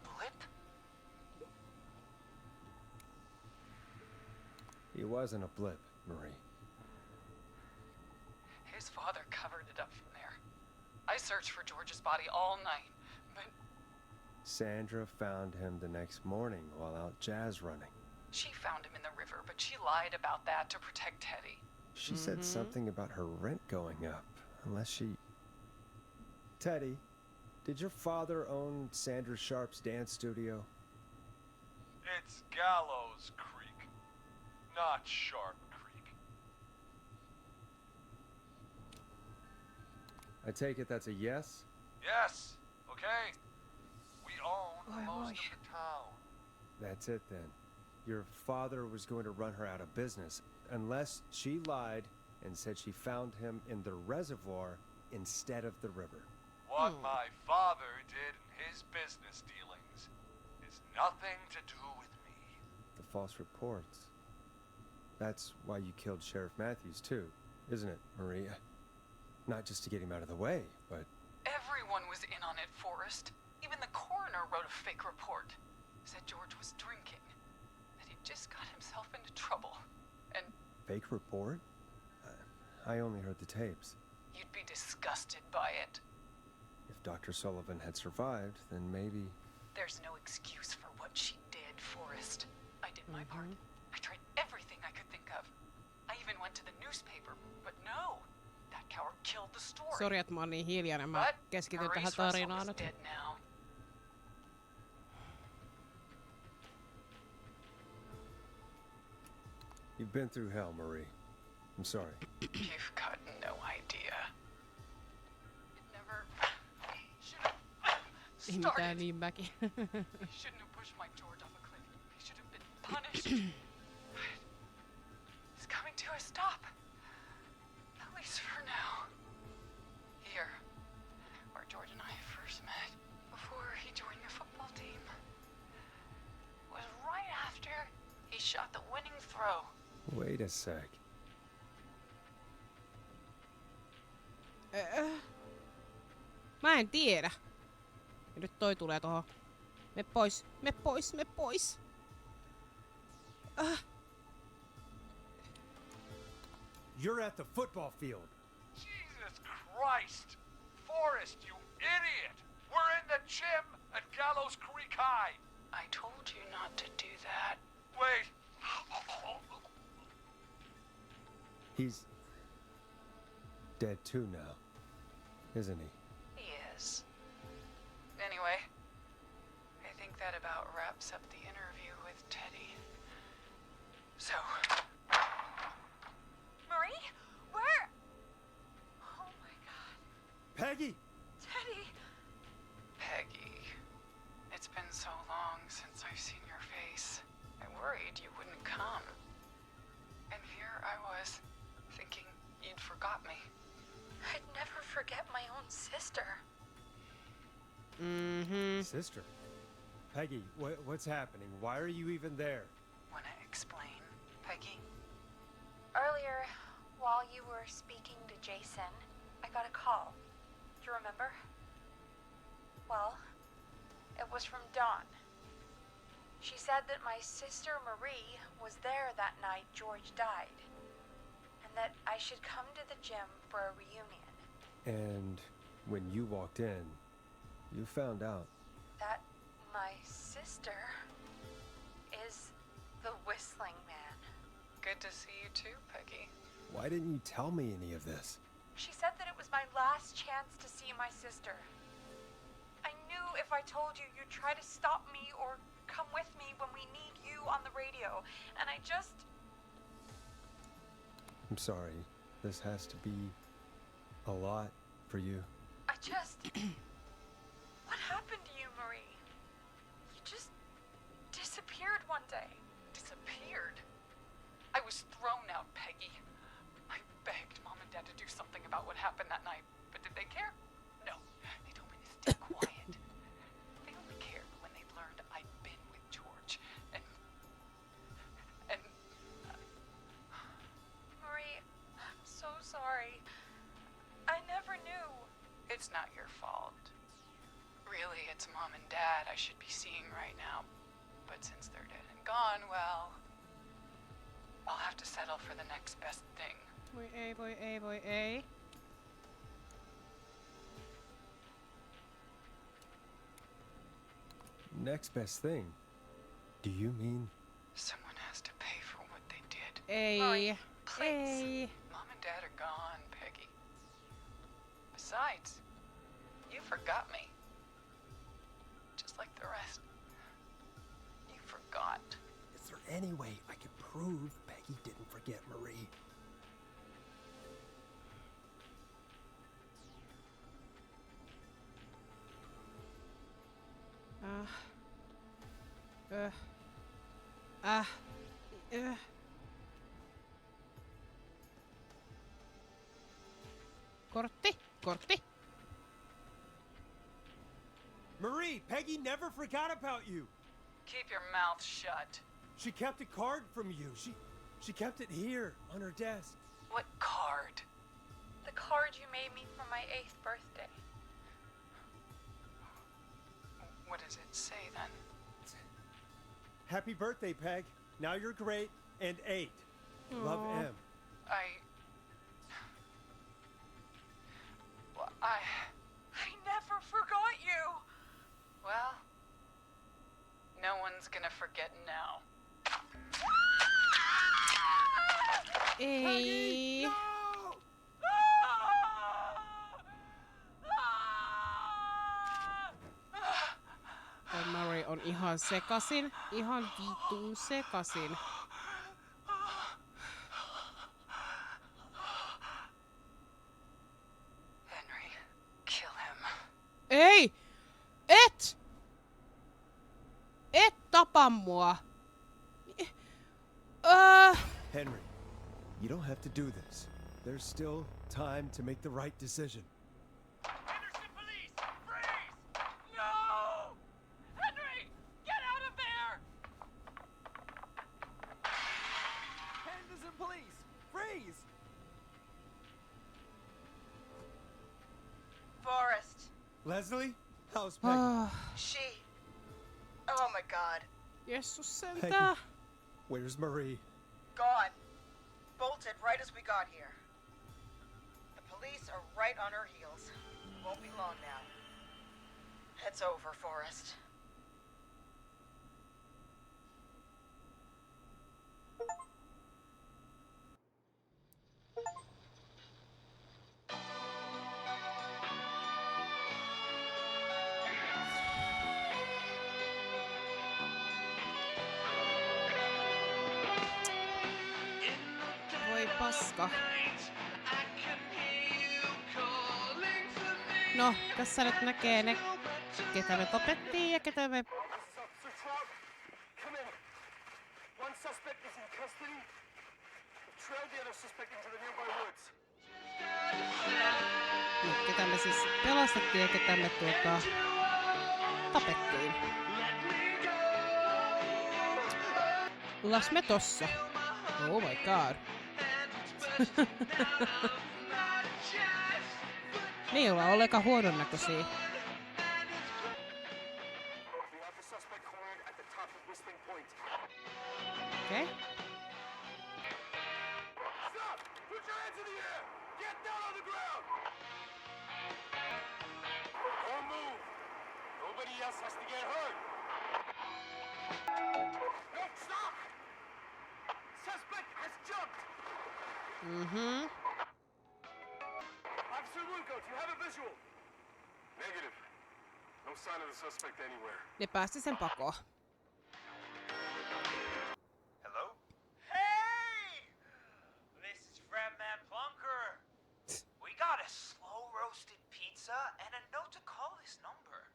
blip? He wasn't a blip, Marie. His father covered it up from there. I searched for George's body all night, but... Sandra found him the next morning while out jazz running. She found him in the river, but she lied about that to protect Teddy. She said something about her rent going up, unless she... Teddy, did your father own Sandra Sharp's dance studio? It's Gallows Creek. not Sharp Creek. I take it that's a yes? Yes, okay? We own most of the town. That's it then. Your father was going to run her out of business, unless she lied and said she found him in the reservoir instead of the river. What my father did in his business dealings is nothing to do with me. The false reports. That's why you killed Sheriff Matthews too, isn't it, Maria? Not just to get him out of the way, but... Everyone was in on it, Forrest. Even the coroner wrote a fake report. Said George was drinking. That he just got himself into trouble. And Fake report? I only heard the tapes. you'd be disgusted by it. If Dr. Sullivan had survived, then maybe... There's no excuse for what she did, Forrest. I did my part. I tried everything I could think of. I even went to the newspaper, but no. That coward killed the story. Sori, että mä oon niin hiljainen. Mä But keskityn Maurice tähän Russell tarinaan is nyt. dead now. You've been through hell, Marie. I'm sorry. You've got no idea. It never should have Ei mitään started. niin mäkin. I shouldn't have pushed my George off a cliff. He should have been punished. It's coming to a stop. At least for now. Here, where George and I first met, before he joined your football team, was right after he shot the winning throw. Wait a sec. Mä en tiedä. Ja nyt toi tulee tohon. Me pois, me pois, me pois. You're at the football field. Jesus Christ! Forrest, you idiot! We're in the gym at Gallows Creek High! I told you not to do that. Wait! He's... dead too now, isn't he? He is. Anyway, I think that about wraps up the interview with Teddy. So, Marie? Where? Oh my god. Peggy! Teddy! Peggy, it's been so long since I've seen your face. I worried you wouldn't come. And here I was, thinking you'd forgot me. I'd never forget my own sister. Sister? Peggy, what's happening? Why are you even there? Wanna explain, Peggy? Earlier, while you were speaking to Jason, I got a call. Do you remember? Well, it was from Dawn. She said that my sister Marie was there that night George died, and that I should come to the gym for a reunion. And when you walked in, you found out. That my sister is the Whistling Man. Good to see you too, Peggy. Why didn't you tell me any of this? She said that it was my last chance to see my sister. I knew if I told you, you'd try to stop me or come with me when we need you on the radio, and I just... I'm sorry. This has to be a lot for you. I just... What happened to you, Marie? You just disappeared one day. Disappeared? I was thrown out, Peggy. I begged Mom and Dad to do something about what happened that night, but did they care? No. They told me to stay quiet. They only cared when they learned I'd been with George. And Marie, I'm so sorry. I never knew. it's not your fault. Really, it's Mom and Dad I should be seeing right now. But since they're dead and gone, well, I'll have to settle for the next best thing. Voi ei, voi ei, voi ei. Next best thing? Do you mean... Someone has to pay for what they did. Ei. Please. Ei. Mom and Dad are gone, Peggy. Besides, you forgot me. Just like the rest. You forgot. It's there any way I could prove Peggy didn't forget Marie? Kortti. Marie, Peggy never forgot about you. Keep your mouth shut. She kept a card from you. She kept it here on her desk. What card? The card you made me for my 8th birthday. What does it say then? Happy birthday, Peg. Now you're great and 8. Love, M. I never forgot you. Well, no one's gonna forget now. Ei. Toi Murray on ihan sekasin. Ihan vitun sekasin. Henry, kill him. Ei! Et tapa mua. Henry, you don't have to do this. There's still time to make the right decision. Henderson police! Freeze! No! Henry! Get out of there! Henderson police! Freeze! Forrest. Leslie? How's Peggy? Oh my god. Jessus Peggy, sentää. where's Marie? Gone. Bolted right as we got here. The police are right on her heels. Won't be long now. It's over, Forrest. Voi paska. No, tässä nyt näkee ne, ketä me tapettiin ja ketä me... Come in. One suspect is in custody. Trail the other suspect into the nearby woods. No, ketä me siis pelastettiin ja ketä me tapettiin. Ollas me tossa? Oh my god. Niin ei olla ollenkaan huonon näköisiä. Okei. Okay. Stop! Put your hands in the air! Get down on the ground! Don't move! Nobody else has to get hurt! No, stop! Suspect has jumped! Mhm. Officer Lugo, do you have a visual? Negative. No sign of the suspect anywhere. Ne päästi sen pakoon. Hello? Hey! This is Fratman Plunker. We got a slow roasted pizza and a note to call this number.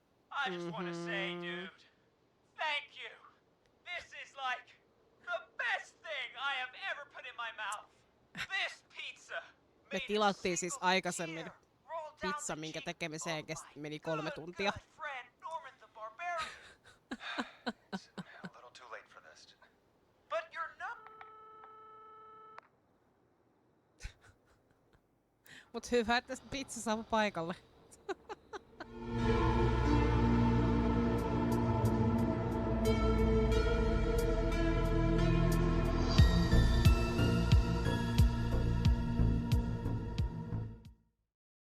I just want to say, dude, thank you. This is like the best thing I have ever put in my mouth. This pizza. Me tilattiin siis aikaisemmin pizza, minkä tekemiseen meni 3 tuntia. Mut hyvä, että pizza saa paikalle.